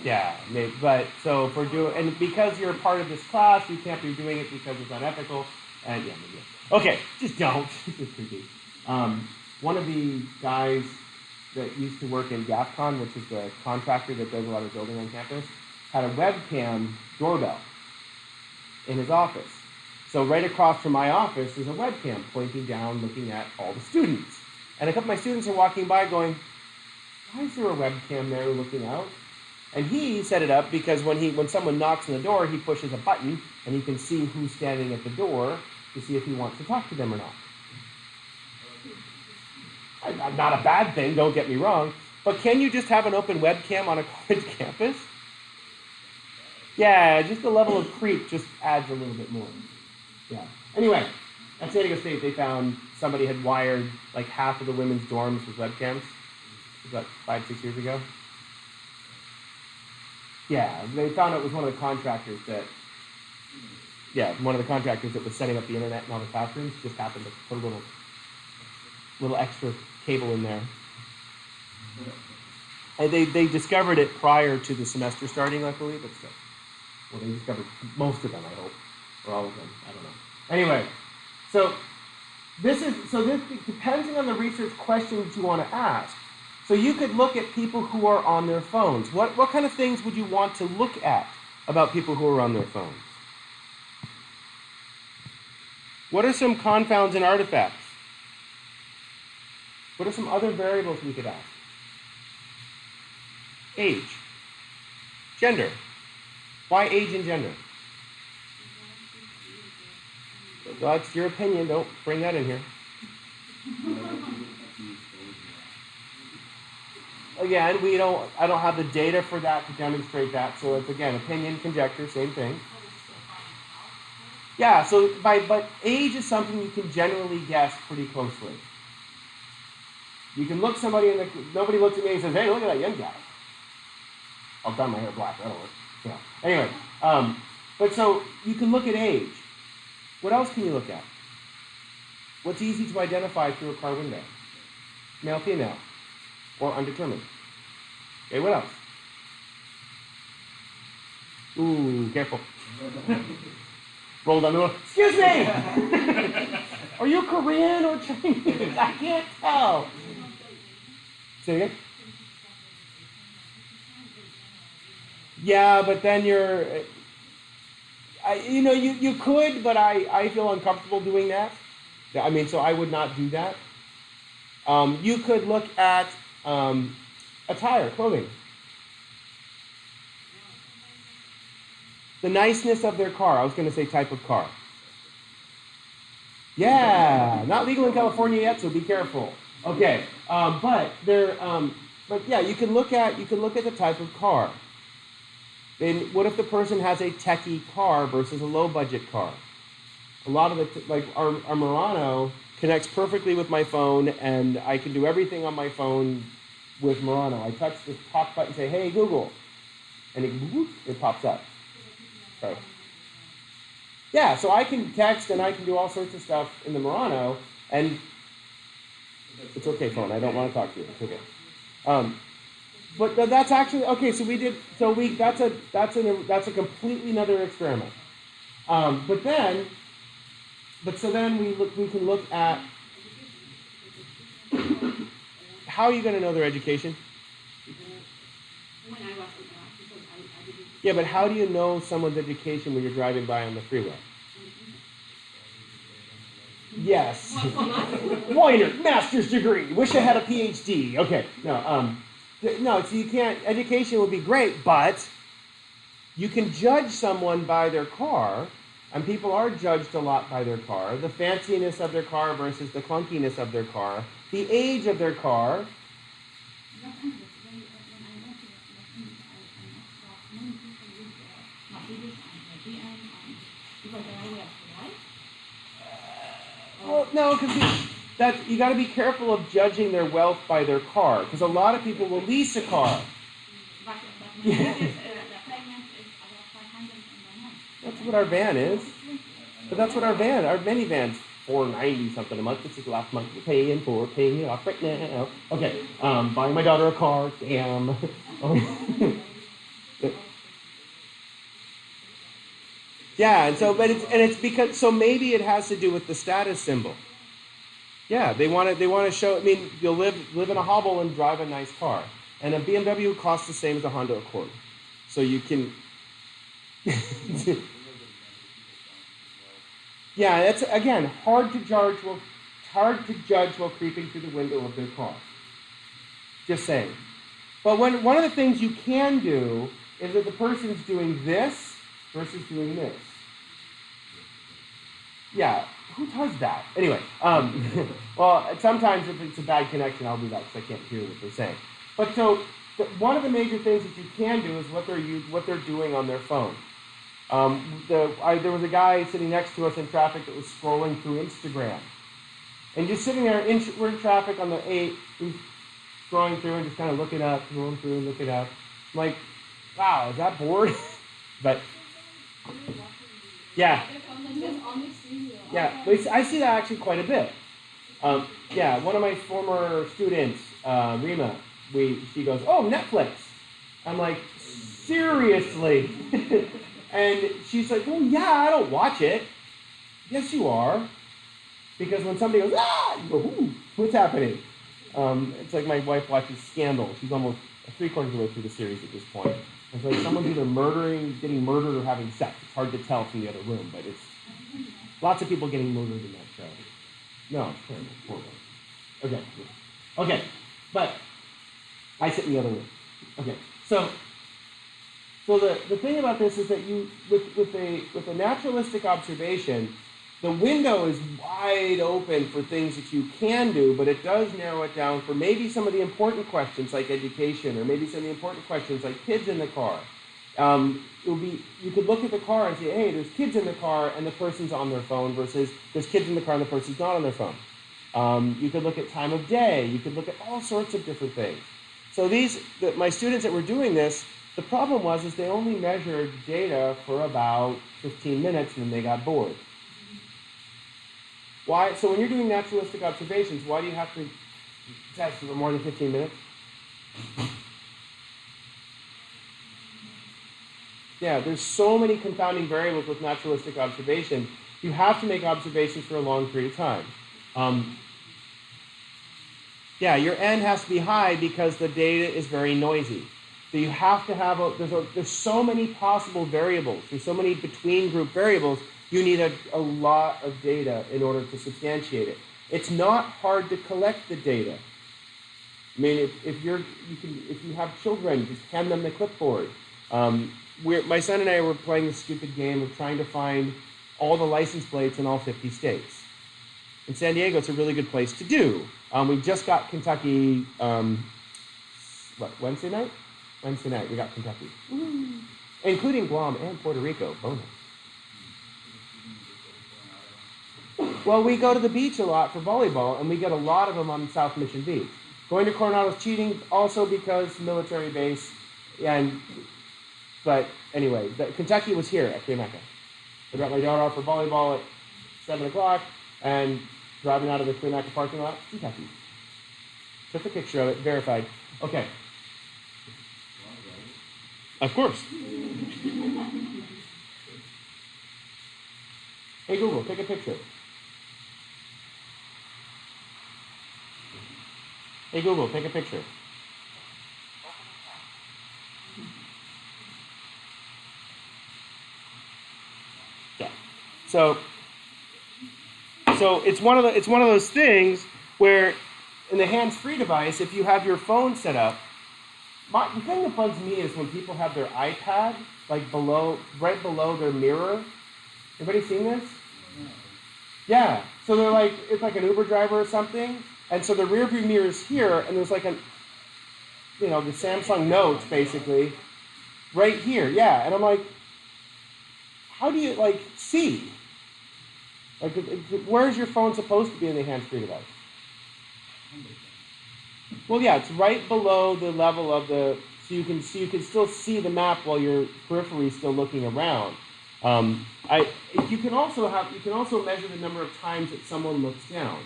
yeah, maybe, but so for and because you're part of this class, you can't be doing it because it's unethical. And yeah, maybe. Okay, just don't. It's creepy. One of the guys that used to work in GAFCON, which is the contractor that does a lot of building on campus, had a webcam doorbell in his office. So right across from my office is a webcam pointing down, looking at all the students. And a couple of my students are walking by going, why is there a webcam there looking out? And he set it up because when someone knocks on the door, he pushes a button and he can see who's standing at the door to see if he wants to talk to them or not. Not a bad thing, don't get me wrong, but can you just have an open webcam on a college campus? Yeah, just the level of creep just adds a little bit more. Yeah. Anyway, At San Diego State, they found somebody had wired like half of the women's dorms with webcams. About 5-6 years ago. Yeah, they found it was one of the contractors that. Yeah, one of the contractors that was setting up the internet in all the classrooms just happened to put a little extra cable in there. And they discovered it prior to the semester starting, I believe, but still. Well, they discovered most of them, I hope, or all of them. I don't know. Anyway, so this depending on the research questions you want to ask. So you could look at people who are on their phones. What kind of things would you want to look at about people who are on their phones? What are some confounds and artifacts? What are some other variables we could ask? Age. Gender. Why age and gender? That's your opinion. Don't bring that in here. Again, I don't have the data for that to demonstrate that. So it's, again, opinion, conjecture, same thing. Yeah, so but age is something you can generally guess pretty closely. You can look somebody in the, nobody looks at me and says, hey, look at that young guy. I'll dye my hair black, that'll work. Yeah. Anyway, but so you can look at age. What else can you look at? What's easy to identify through a car window? Male, female, or undetermined. Okay, what else? Ooh, careful. Roll down the road. Excuse me! Are you Korean or Chinese? I can't tell. Say again? Yeah, but then you could, but I feel uncomfortable doing that. I mean, so I would not do that. You could look at attire, clothing. The niceness of their car. I was going to say type of car. Yeah, not legal in California yet, so be careful. Okay, but yeah, you can look at the type of car. Then what if the person has a techie car versus a low budget car? A lot of our Murano connects perfectly with my phone, and I can do everything on my phone with Murano. I touch this talk button and say, hey, Google, and it pops up. Sorry. Yeah, so I can text and I can do all sorts of stuff in the Murano, and it's okay, phone. I don't want to talk to you. It's okay. But that's actually okay. So that's a completely another experiment. But then we can look at how are you going to know their education? Yeah, but how do you know someone's education when you're driving by on the freeway? Yes. Weiner, master's degree. Wish I had a PhD. Okay, no, so you can't, education would be great, but you can judge someone by their car, and people are judged a lot by their car, the fanciness of their car versus the clunkiness of their car, the age of their car. Well, no, because you got to be careful of judging their wealth by their car, because a lot of people will lease a car. That's what our van is. But that's what our minivan's $490 something a month. This is the last month we're paying it off right now. Okay, buying my daughter a car. Damn. Yeah, and so, it's because, so maybe it has to do with the status symbol. Yeah, they want to show. I mean, you'll live in a hovel and drive a nice car, and a BMW costs the same as a Honda Accord, so you can. Yeah, that's again hard to judge while creeping through the window of their car. Just saying. But one of the things you can do is that the person's doing this versus doing this. Yeah, who does that? Anyway, well, sometimes if it's a bad connection, I'll do that because I can't hear what they're saying. But so one of the major things that you can do is what they're doing on their phone. There was a guy sitting next to us in traffic that was scrolling through Instagram. And just sitting there, we're in traffic on the 8, he's scrolling through and just kind of looking up, scrolling through and looking up. I'm like, wow, is that bored? But, yeah. Yeah, but I see that actually quite a bit. Yeah, one of my former students, Rima, she goes, oh, Netflix. I'm like, seriously? And she's like, well, yeah, I don't watch it. Yes, you are. Because when somebody goes, ah, you go, ooh, what's happening? It's like my wife watches Scandal. She's almost 3/4 of the way through the series at this point. It's like someone's either getting murdered or having sex. It's hard to tell from the other room, but it's lots of people getting murdered in that show. No, it's terrible. Horrible. Okay, but I sit in the other room. Okay, so the thing about this is that with a naturalistic observation, the window is wide open for things that you can do, but it does narrow it down for maybe some of the important questions like education, or maybe some of the important questions like kids in the car. You could look at the car and say, hey, there's kids in the car and the person's on their phone, versus there's kids in the car and the person's not on their phone. You could look at time of day. You could look at all sorts of different things. So my students that were doing this, the problem was they only measured data for about 15 minutes and then they got bored. Why? So when you're doing naturalistic observations, why do you have to test for more than 15 minutes? Yeah, there's so many confounding variables with naturalistic observation. You have to make observations for a long period of time. Yeah, your N has to be high because the data is very noisy. So you have to have there's so many possible variables. There's so many between group variables. You need a lot of data in order to substantiate it. It's not hard to collect the data. I mean, if you have children, just hand them the clipboard. My son and I were playing this stupid game of trying to find all the license plates in all 50 states. In San Diego, it's a really good place to do. We just got Kentucky, Wednesday night? Wednesday night, we got Kentucky. Woo. Including Guam and Puerto Rico, bonus. Well, we go to the beach a lot for volleyball, and we get a lot of them on South Mission Beach. Going to Coronado's cheating also because military base, but anyway, Kentucky was here at Cuyamaca. I dropped my daughter off for volleyball at 7 o'clock, and driving out of the Cuyamaca parking lot, Kentucky. Took a picture of it, verified. Okay. Of course. Hey Google, take a picture. Hey Google, take a picture. Yeah. So it's one of those things where in the hands-free device, if you have your phone set up, the thing that bugs me is when people have their iPad like right below their mirror. Anybody seen this? Yeah. So they're like, it's like an Uber driver or something, and so the rear view mirror is here, and there's like the Samsung Notes basically right here. Yeah. And I'm like, how do you see? Like, where's your phone supposed to be in the hands-free device? Well, yeah, it's right below the level of so you can still see the map while your periphery is still looking around. You can also measure the number of times that someone looks down.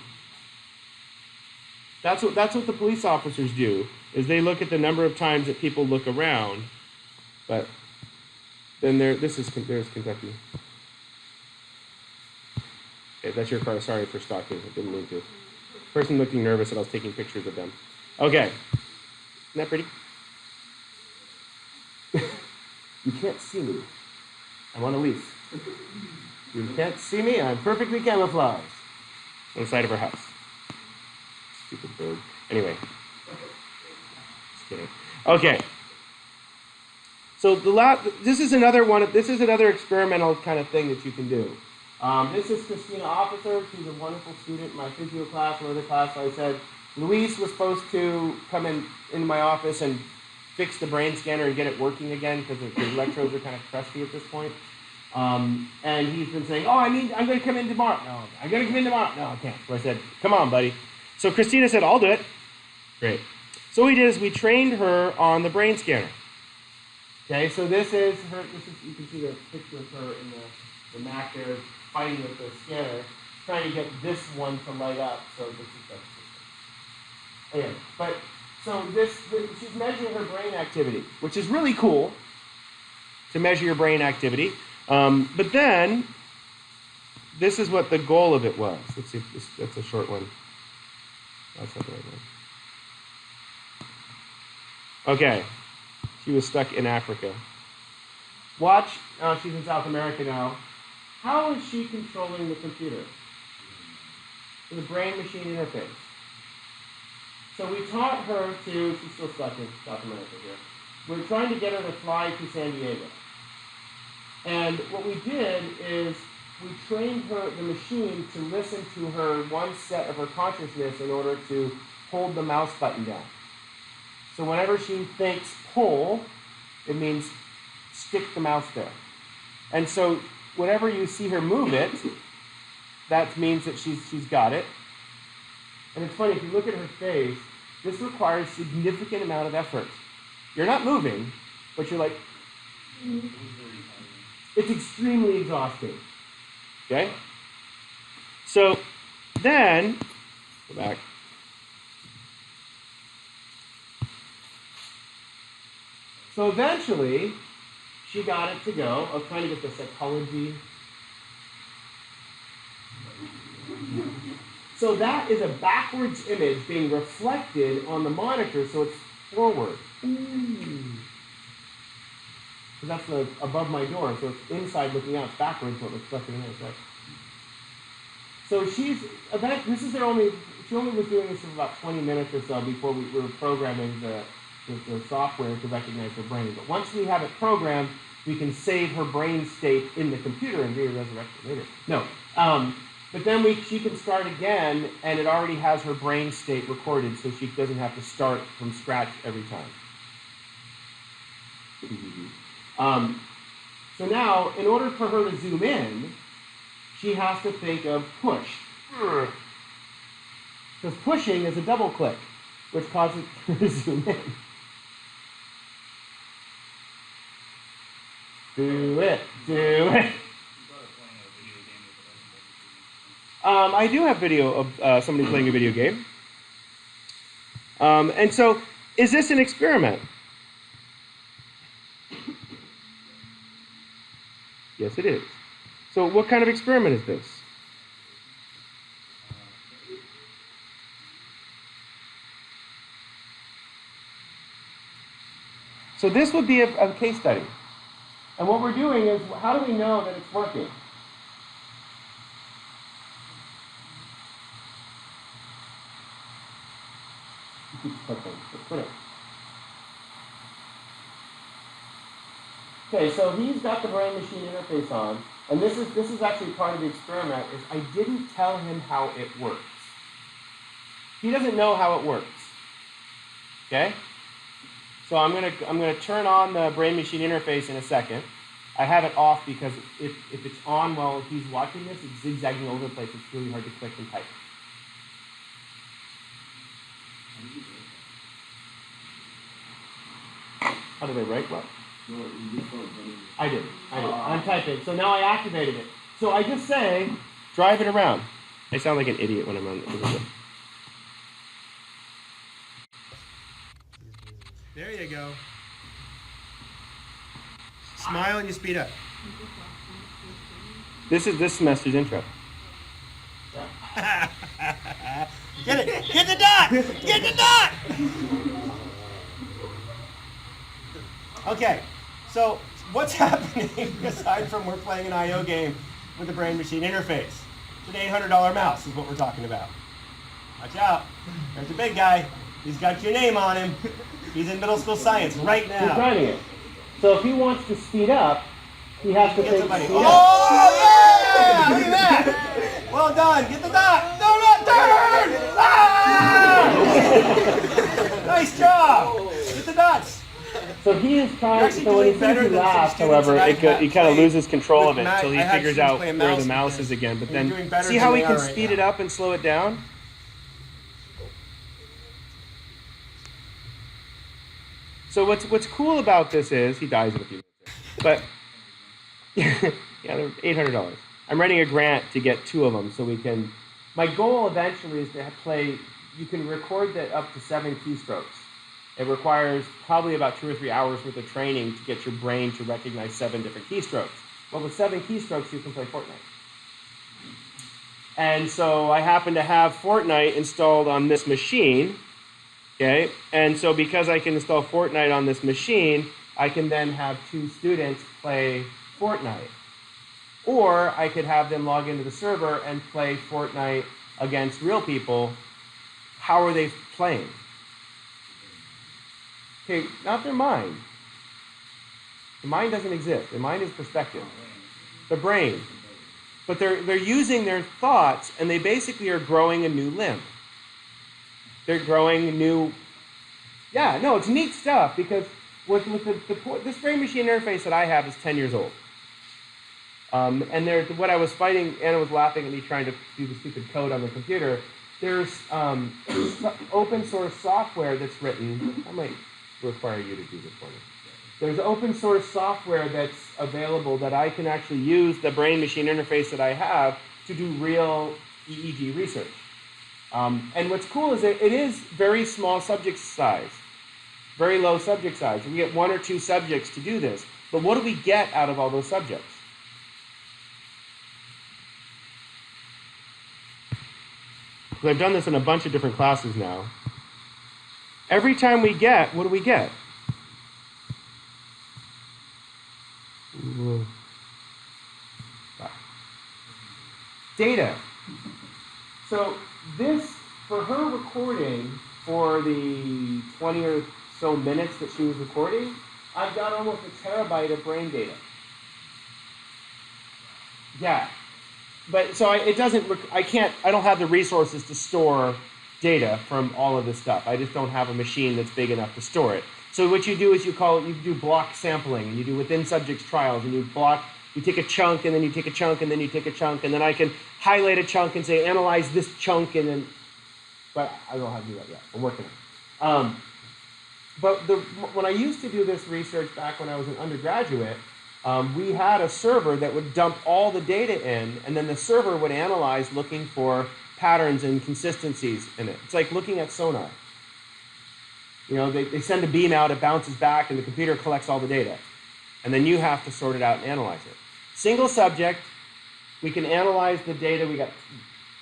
That's what the police officers do, is they look at the number of times that people look around. But then there's Kentucky. Okay, that's your car. Sorry for stalking. I didn't mean to. Person looking nervous that I was taking pictures of them. Okay. Isn't that pretty? You can't see me. I'm on a lease. You can't see me. I'm perfectly camouflaged. On the side of her house. Stupid bird. Anyway. Just kidding. Okay. So this is another experimental kind of thing that you can do. This is Christina Officer. She's a wonderful student in my physio class, another class. So I said, Luis was supposed to come into my office and fix the brain scanner and get it working again because the electrodes are kind of crusty at this point. And he's been saying, oh, I'm going to come in tomorrow. No, I'm going to come in tomorrow. No, I can't. So I said, come on, buddy. So Christina said, I'll do it. Great. So what we did is we trained her on the brain scanner. Okay, so this is her. You can see the picture of her in the Mac there, fighting with the scanner, trying to get this one to light up. So this is the system. Anyway, but so she's measuring her brain activity, which is really cool to measure your brain activity. But then this is what the goal of it was. Let's see if that's a short one. That's not the right one. Okay. She was stuck in Africa. Watch, she's in South America now. How is she controlling the computer? The brain-machine interface. So we taught her to, she's still stuck in South America here. We're trying to get her to fly to San Diego. And what we did is we trained the machine to listen to her one set of her consciousness in order to hold the mouse button down. So whenever she thinks pull, it means stick the mouse there. And so whenever you see her move it, that means that she's got it. And it's funny, if you look at her face, this requires significant amount of effort. You're not moving, but you're like, it's extremely exhausting. Okay? So then, go back. So eventually, she got it to go. I was trying to get the psychology. So that is a backwards image being reflected on the monitor, so it's forward. Because that's above my door, so it's inside looking out. It's backwards, what it's reflecting in there. So she only was doing this for about 20 minutes or so before we were programming the software to recognize her brain. But once we have it programmed, we can save her brain state in the computer and re-resurrect it later. No. But then she can start again, and it already has her brain state recorded, so she doesn't have to start from scratch every time. So now, in order for her to zoom in, she has to think of push. Because pushing is a double click, which causes her to zoom in. Do it. I do have video of somebody playing a video game. And so, is this an experiment? Yes, it is. So what kind of experiment is this? So this would be a case study. And what we're doing is, how do we know that it's working? Okay, so he's got the brain-machine interface on, and this is actually part of the experiment. Is I didn't tell him how it works. He doesn't know how it works. Okay, so I'm gonna turn on the brain-machine interface in a second. I have it off because if it's on while he's watching this, it's zigzagging all over the place. It's really hard to click and type. How did I write what? I did. I'm typing. So now I activated it. So I just say, drive it around. I sound like an idiot when I'm on the There you go. Smile and you speed up. This is this semester's intro. Get it! Get the dot! Get the dot! Okay, so what's happening aside from we're playing an I/O game with a brain-machine interface? It's an $800 mouse is what we're talking about. Watch out. There's the big guy. He's got your name on him. He's in middle school science right now. He's trying it. So if he wants to speed up, he has to think speed up. Oh, yeah! Look at that! Well done. Get the dot. No, not turn! Ah! Nice job. Get the dots. So he is You're trying. actually So when he doing better says he than some laughs, students however, that I've he kind of played loses control of with it Matt. until he I had figures students out play a where the mouse mouse with is this, again. But and you're then doing better see than how they he can are right speed now. it up and slow it down. So what's cool about this is he dies in a few minutes, but yeah, they're $800. I'm writing a grant to get 2 of them so we can. My goal eventually is to play. You can record that up to 7 keystrokes. It requires probably about 2 or 3 hours worth of training to get your brain to recognize 7 different keystrokes. Well, with 7 keystrokes, you can play Fortnite. And so I happen to have Fortnite installed on this machine. Okay, and so because I can install Fortnite on this machine, I can then have 2 students play Fortnite. Or I could have them log into the server and play Fortnite against real people. How are they playing? Okay, not their mind. The mind doesn't exist. The mind is perspective. The brain. But they're using their thoughts, and they basically are growing a new limb. They're growing new. Yeah, no, it's neat stuff because with this brain machine interface that I have is 10 years old. And what I was fighting, Anna was laughing at me trying to do the stupid code on the computer. There's open source software that's written. I might require you to do this for me. There's open source software that's available that I can actually use the brain machine interface that I have to do real EEG research. And what's cool is that it is very small subject size, very low subject size. We get 1 or 2 subjects to do this. But what do we get out of all those subjects? I've done this in a bunch of different classes now. Every time we get, what do we get? Data. So this, for her recording, for the 20 or so minutes that she was recording, I've got almost a terabyte of brain data. Yeah. But so I don't have the resources to store data from all of this stuff. I just don't have a machine that's big enough to store it. So what you do is you do block sampling, and you do within subjects trials, and you take a chunk, and then you take a chunk, and then you take a chunk, and then I can highlight a chunk and say, analyze this chunk, and then, but I don't know how to do that yet. I'm working on it. But when I used to do this research back when I was an undergraduate, we had a server that would dump all the data in, and then the server would analyze looking for patterns and consistencies in it. It's like looking at sonar. You know, they send a beam out, it bounces back, and the computer collects all the data. And then you have to sort it out and analyze it. Single subject, we can analyze the data. We got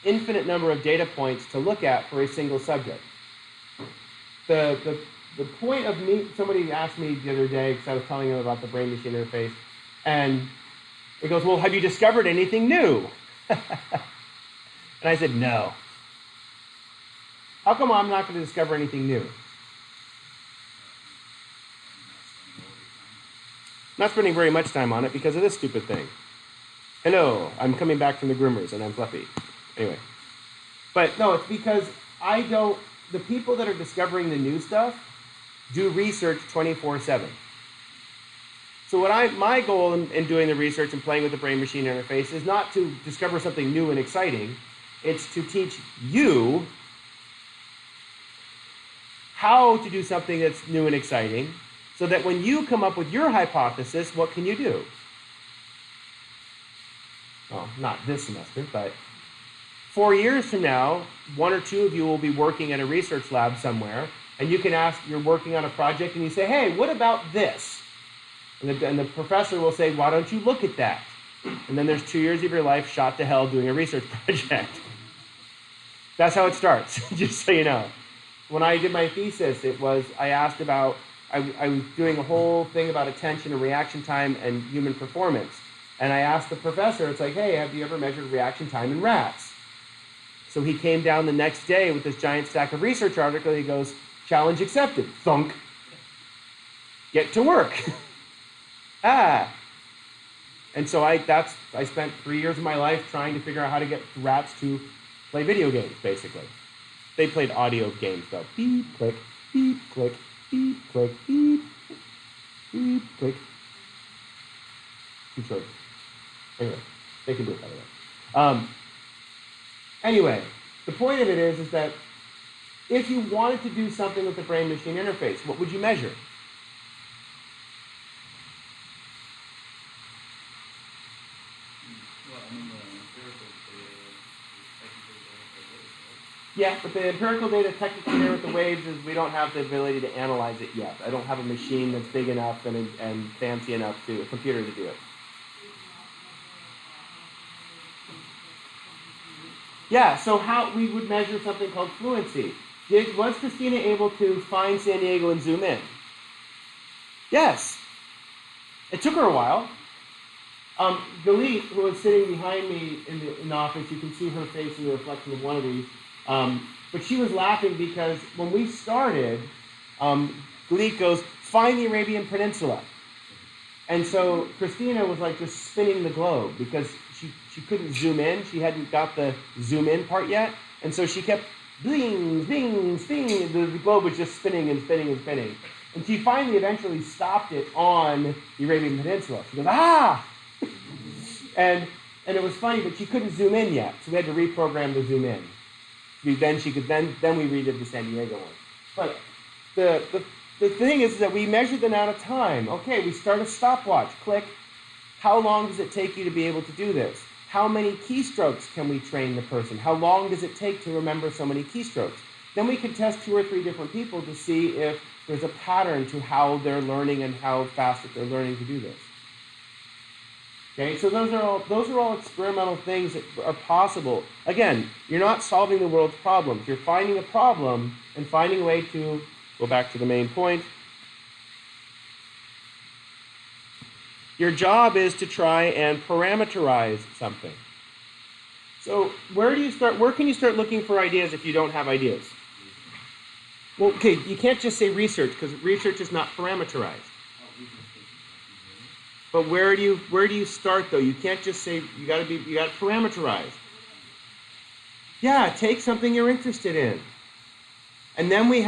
infinite number of data points to look at for a single subject. The point of me, somebody asked me the other day, because I was telling them about the brain-machine interface, and it goes, well, have you discovered anything new? And I said, no. How come I'm not going to discover anything new? Not spending very much time on it because of this stupid thing. Hello, I'm coming back from the groomers and I'm fluffy. Anyway. But no, it's because the people that are discovering the new stuff do research 24/7. So my goal in doing the research and playing with the brain-machine interface is not to discover something new and exciting. It's to teach you how to do something that's new and exciting, so that when you come up with your hypothesis, what can you do? Well, not this semester, but 4 years from now, 1 or 2 of you will be working at a research lab somewhere, and you can you're working on a project, and you say, hey, what about this? And the professor will say, why don't you look at that? And then there's 2 years of your life shot to hell doing a research project. That's how it starts, just so you know. When I did my thesis, I was doing a whole thing about attention and reaction time and human performance. And I asked the professor, it's like, hey, have you ever measured reaction time in rats? So he came down the next day with this giant stack of research articles. He goes, challenge accepted. Thunk. Get to work. And so I spent 3 years of my life trying to figure out how to get rats to play video games, basically. They played audio games, though. Beep, click, beep, click, beep, click, beep. Beep, click. Too short. Anyway, they can do it by the way. Anyway, the point of it is that if you wanted to do something with the brain-machine interface, what would you measure? Yeah, but the empirical data technically there with the waves is we don't have the ability to analyze it yet. I don't have a machine that's big enough and fancy enough to, a computer to do it. Yeah, so how we would measure something called fluency. Was Christina able to find San Diego and zoom in? Yes. It took her a while. Galit, who was sitting behind me in the office, you can see her face in the reflection of one of these. But she was laughing because when we started, Galit goes, find the Arabian Peninsula. And so Christina was like just spinning the globe because she couldn't zoom in. She hadn't got the zoom in part yet. And so she kept bling, bling, bling. The globe was just spinning and spinning and spinning. And she finally eventually stopped it on the Arabian Peninsula. She goes, ah! and it was funny, but she couldn't zoom in yet. So we had to reprogram the zoom in. Then we redid the San Diego one. But the thing is that we measure the amount of time. Okay, we start a stopwatch. Click. How long does it take you to be able to do this? How many keystrokes can we train the person? How long does it take to remember so many keystrokes? Then we can test 2 or 3 different people to see if there's a pattern to how they're learning and how fast that they're learning to do this. Okay, so those are all experimental things that are possible. Again, you're not solving the world's problems. You're finding a problem and finding a way to go back to the main point. Your job is to try and parameterize something. So where can you start looking for ideas if you don't have ideas? Well, okay, you can't just say research because research is not parameterized. But where do you start though? You can't just say you got to parameterize. Yeah, take something you're interested in. And then you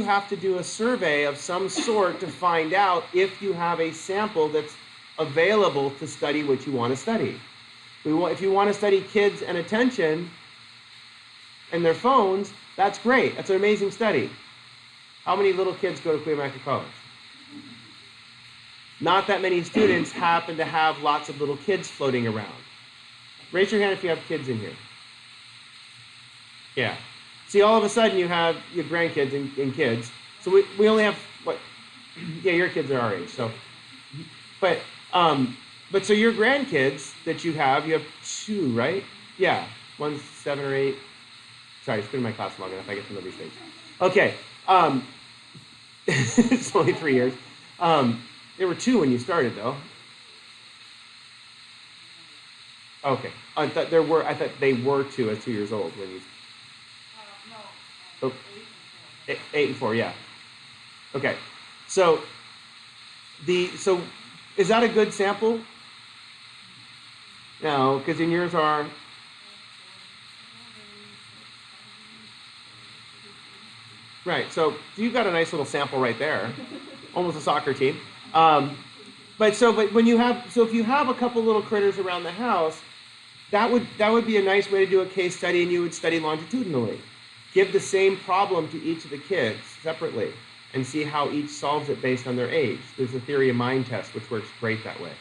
have to do a survey of some sort to find out if you have a sample that's available to study what you want to study. If you want to study kids and attention and their phones, that's great. That's an amazing study. How many little kids go to Cuyamaca College? Not that many students happen to have lots of little kids floating around. Raise your hand if you have kids in here. Yeah. See, all of a sudden you have your grandkids and kids. So we only have, what? Yeah, your kids are our age. So, but so your grandkids that you have 2, right? Yeah, one's 7 or 8. Sorry, it's been in my class long enough. I get to know these things. Okay. It's only 3 years. There were 2 when you started, though. Okay. I thought they were 2 at 2 years old when you. No. Oh, 8 and 4, yeah. Okay. So is that a good sample? No, because in yours are. Right. So you've got a nice little sample right there, almost a soccer team. But if you have a couple little critters around the house, that would be a nice way to do a case study, and you would study longitudinally. Give the same problem to each of the kids separately and see how each solves it based on their age. There's a theory of mind test, which works great that way.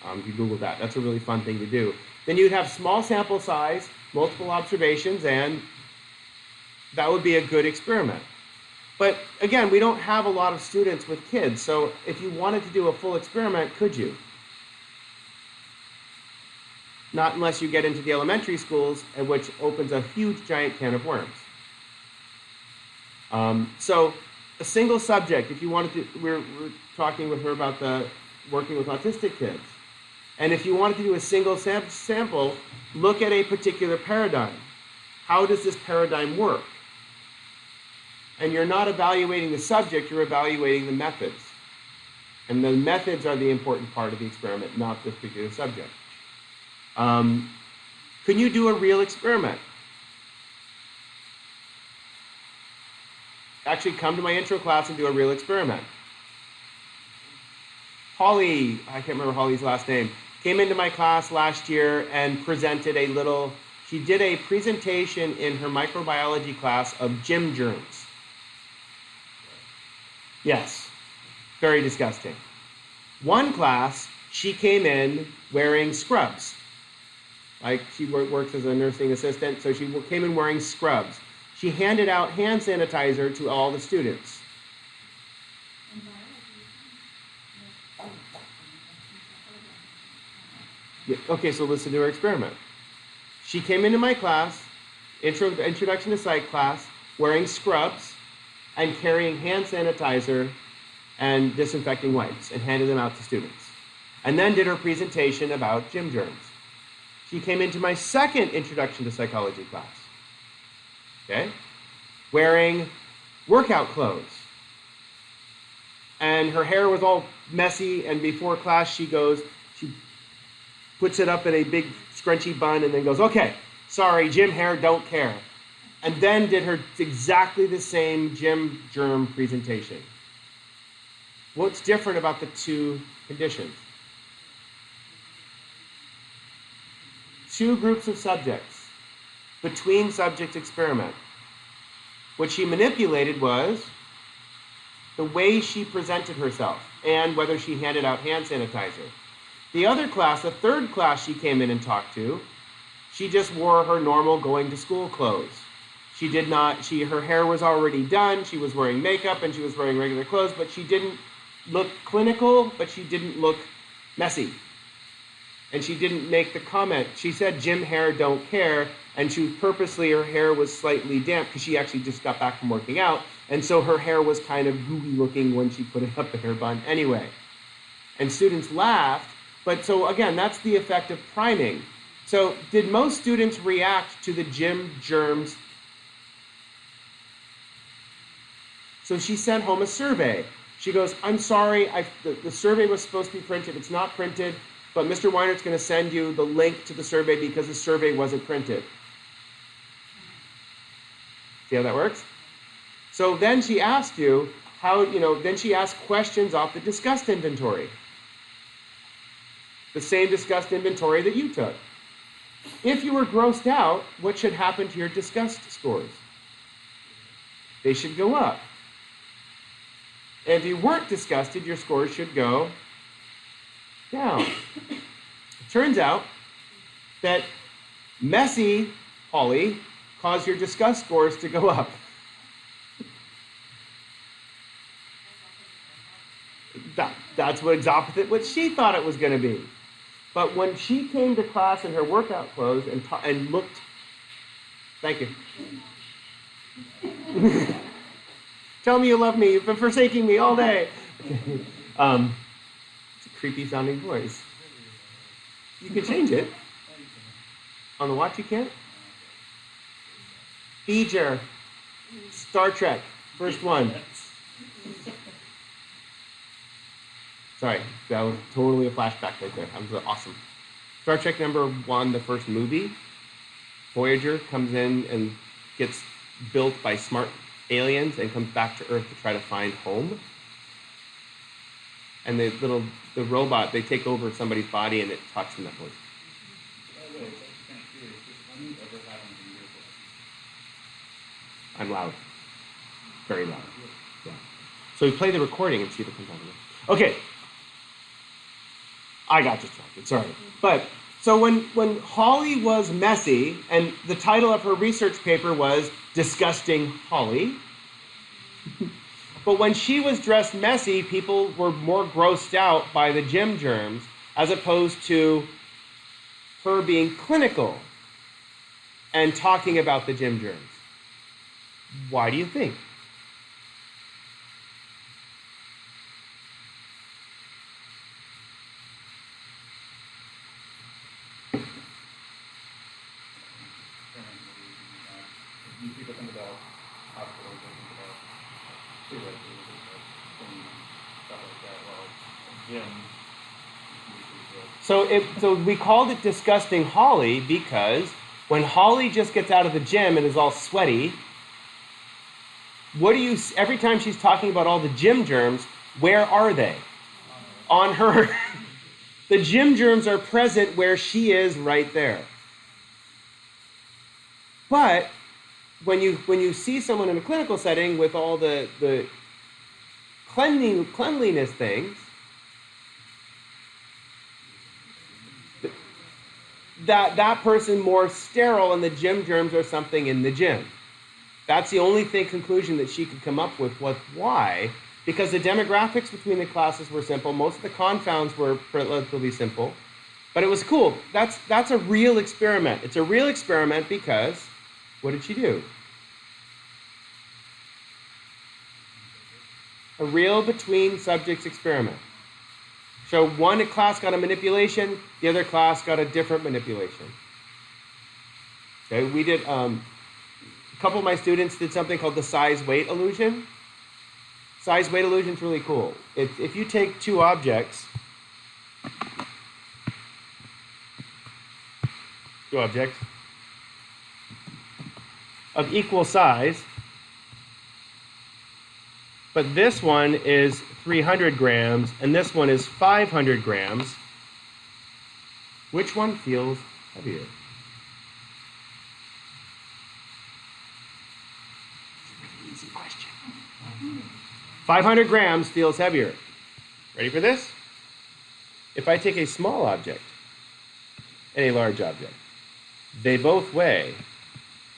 If you Google that, that's a really fun thing to do. Then you'd have small sample size, multiple observations, and that would be a good experiment. But again, we don't have a lot of students with kids, so if you wanted to do a full experiment, could you? Not unless you get into the elementary schools, which opens a huge, giant can of worms. So a single subject, if you wanted to, we're talking with her about working with autistic kids. And if you wanted to do a single sample, look at a particular paradigm. How does this paradigm work? And you're not evaluating the subject, you're evaluating the methods. And the methods are the important part of the experiment, not the particular subject. Can you do a real experiment? Actually, come to my intro class and do a real experiment. Holly, I can't remember Holly's last name, came into my class last year and presented she did a presentation in her microbiology class of gym germs. Yes, very disgusting. One class, she came in wearing scrubs. Like she works as a nursing assistant, so she came in wearing scrubs. She handed out hand sanitizer to all the students. Yeah, okay, so listen to her experiment. She came into my class, introduction to psych class, wearing scrubs and carrying hand sanitizer and disinfecting wipes and handed them out to students. And then did her presentation about gym germs. She came into my second introduction to psychology class, okay, wearing workout clothes. And her hair was all messy, and before class she puts it up in a big scrunchy bun and then goes, okay, sorry, gym hair, don't care. And then did her exactly the same gym germ presentation. What's different about the two conditions? Two groups of subjects, between subject experiment. What she manipulated was the way she presented herself and whether she handed out hand sanitizer. The other class, the third class she came in and talked to, she just wore her normal going to school clothes. Her hair was already done, she was wearing makeup and she was wearing regular clothes, but she didn't look clinical, but she didn't look messy. And she didn't make the comment. She said gym hair, don't care, and her hair was slightly damp because she actually just got back from working out, and so her hair was kind of gooey looking when she put it up the hair bun anyway. And students laughed. But so again, that's the effect of priming. So did most students react to the gym germs? So she sent home a survey. She goes, I'm sorry, the survey was supposed to be printed. It's not printed, but Mr. Weinert's going to send you the link to the survey because the survey wasn't printed. See how that works? So then she asked then she asked questions off the disgust inventory. The same disgust inventory that you took. If you were grossed out, what should happen to your disgust scores? They should go up. And if you weren't disgusted, your scores should go down. It turns out that messy Holly caused your disgust scores to go up. That's what she thought it was going to be. But when she came to class in her workout clothes and looked, thank you. Tell me you love me. You've been forsaking me all day. It's a creepy sounding voice. You can change it. On the watch you can't? Beecher. Star Trek. First one. Sorry, that was totally a flashback right there. That was awesome. Star Trek #1, the first movie. Voyager comes in and gets built by smart aliens and comes back to Earth to try to find home. And the robot, they take over somebody's body and it talks in that voice. I'm loud. Very loud. Yeah. So we play the recording and see if it comes out of it. Okay. I got distracted, sorry. But, so when Holly was messy, and the title of her research paper was Disgusting Holly, but when she was dressed messy, people were more grossed out by the gym germs, as opposed to her being clinical and talking about the gym germs. Why do you think? People think about hospitals, they think about suicide, stuff like that, well, gym. So we called it Disgusting Holly because when Holly just gets out of the gym and is all sweaty, every time she's talking about all the gym germs, where are they? on her, the gym germs are present where she is right there. But when you see someone in a clinical setting with all the cleanliness things, that person more sterile and the gym germs are something in the gym. That's the only conclusion that she could come up with. Why? Because the demographics between the classes were simple. Most of the confounds were relatively simple. But it was cool. That's a real experiment. It's a real experiment because, what did she do? A real between subjects experiment. So one class got a manipulation, the other class got a different manipulation. Okay, we did, a couple of my students did something called the size-weight illusion. Size-weight illusion is really cool. If you take two objects of equal size, but this one is 300 grams and this one is 500 grams, which one feels heavier? Easy question. 500 grams feels heavier. Ready for this? If I take a small object and a large object, they both weigh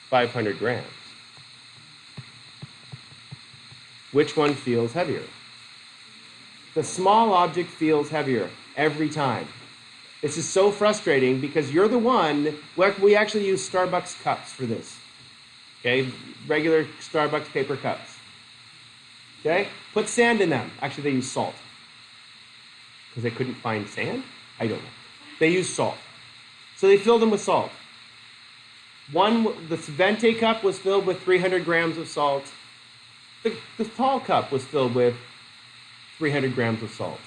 500 grams. Which one feels heavier? The small object feels heavier every time. This is so frustrating because you're the one, we actually use Starbucks cups for this. Okay, regular Starbucks paper cups. Okay, put sand in them. Actually, they use salt. Because they couldn't find sand? I don't know. They use salt. So they filled them with salt. The Venti cup was filled with 300 grams of salt. The tall cup was filled with 300 grams of salt.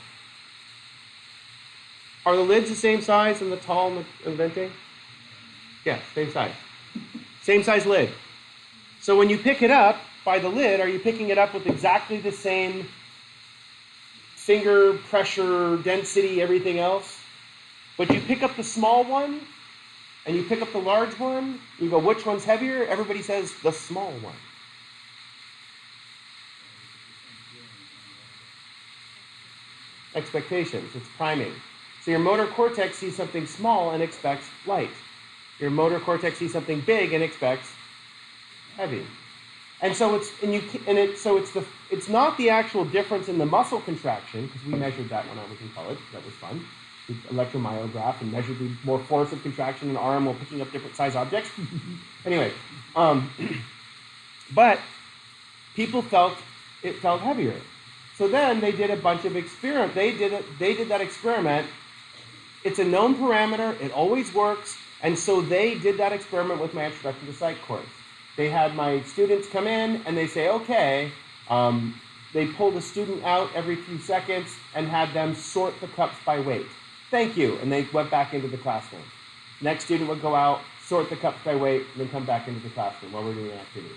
Are the lids the same size in the tall and the Venti? Yeah, same size. Same size lid. So when you pick it up by the lid, are you picking it up with exactly the same finger pressure, density, everything else? But you pick up the small one, and you pick up the large one, you go, which one's heavier? Everybody says the small one. Expectations, it's priming. So your motor cortex sees something small and expects light. Your motor cortex sees something big and expects heavy. And so it's not the actual difference in the muscle contraction, because we measured that when I was in college. That was fun. We electromyographed and measured the more force of contraction in the arm while picking up different size objects. Anyway, but people felt it felt heavier. So then they did a bunch of experiments. They did that experiment. It's a known parameter. It always works. And so they did that experiment with my Introduction to Psych course. They had my students come in and they say, okay, they pulled a student out every few seconds and had them sort the cups by weight. Thank you. And they went back into the classroom. Next student would go out, sort the cups by weight, and then come back into the classroom while we're doing an activity.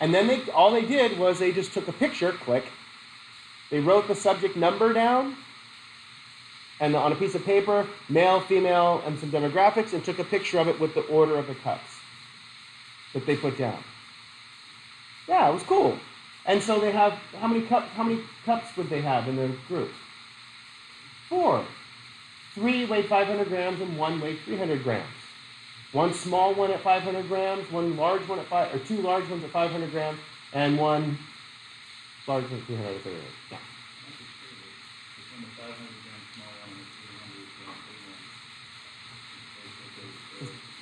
And then all they did was they just took a picture, click. They wrote the subject number down, and on a piece of paper, male, female, and some demographics, and took a picture of it with the order of the cups that they put down. Yeah, it was cool. And so they have, how many cups would they have in their group? 4. 3 weighed 500 grams and 1 weighed 300 grams. One small one at 500 grams, one large one at 2 large ones at 500 grams, and one large one at 300 grams. Yeah.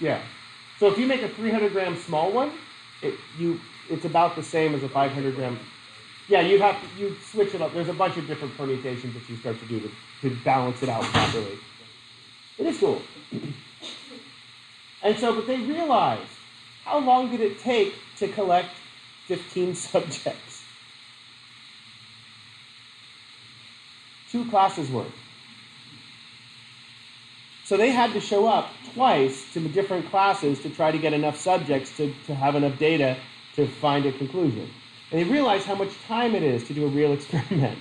Yeah. So if you make a 300 gram small one, it's about the same as a 500 gram. Yeah, you switch it up. There's a bunch of different permutations that you start to do to balance it out properly. It is cool. And so, but they realized, how long did it take to collect 15 subjects? 2 classes worth. So they had to show up twice to the different classes to try to get enough subjects to have enough data to find a conclusion. And they realized how much time it is to do a real experiment.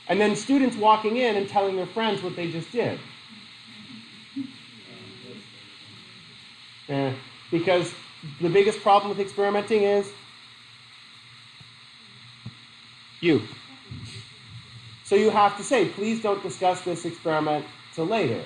And then students walking in and telling their friends what they just did. Because the biggest problem with experimenting is you. So you have to say, please don't discuss this experiment till later.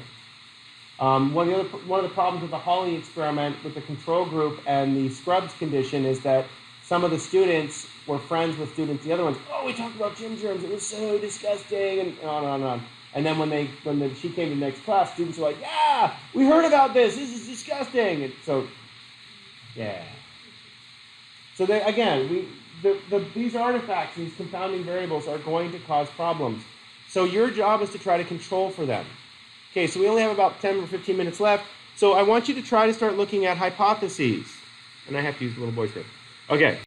One of the problems with the Hawley experiment with the control group and the Scrubs condition is that some of the students were friends with students, the other ones, oh, we talked about gym germs, it was so disgusting, and on and on and on. And then when she came to the next class, students were like, yeah, we heard about this is disgusting. And so, yeah. So these artifacts, these confounding variables are going to cause problems. So your job is to try to control for them. Okay, so we only have about 10 or 15 minutes left. So I want you to try to start looking at hypotheses. And I have to use the little boy script. Okay.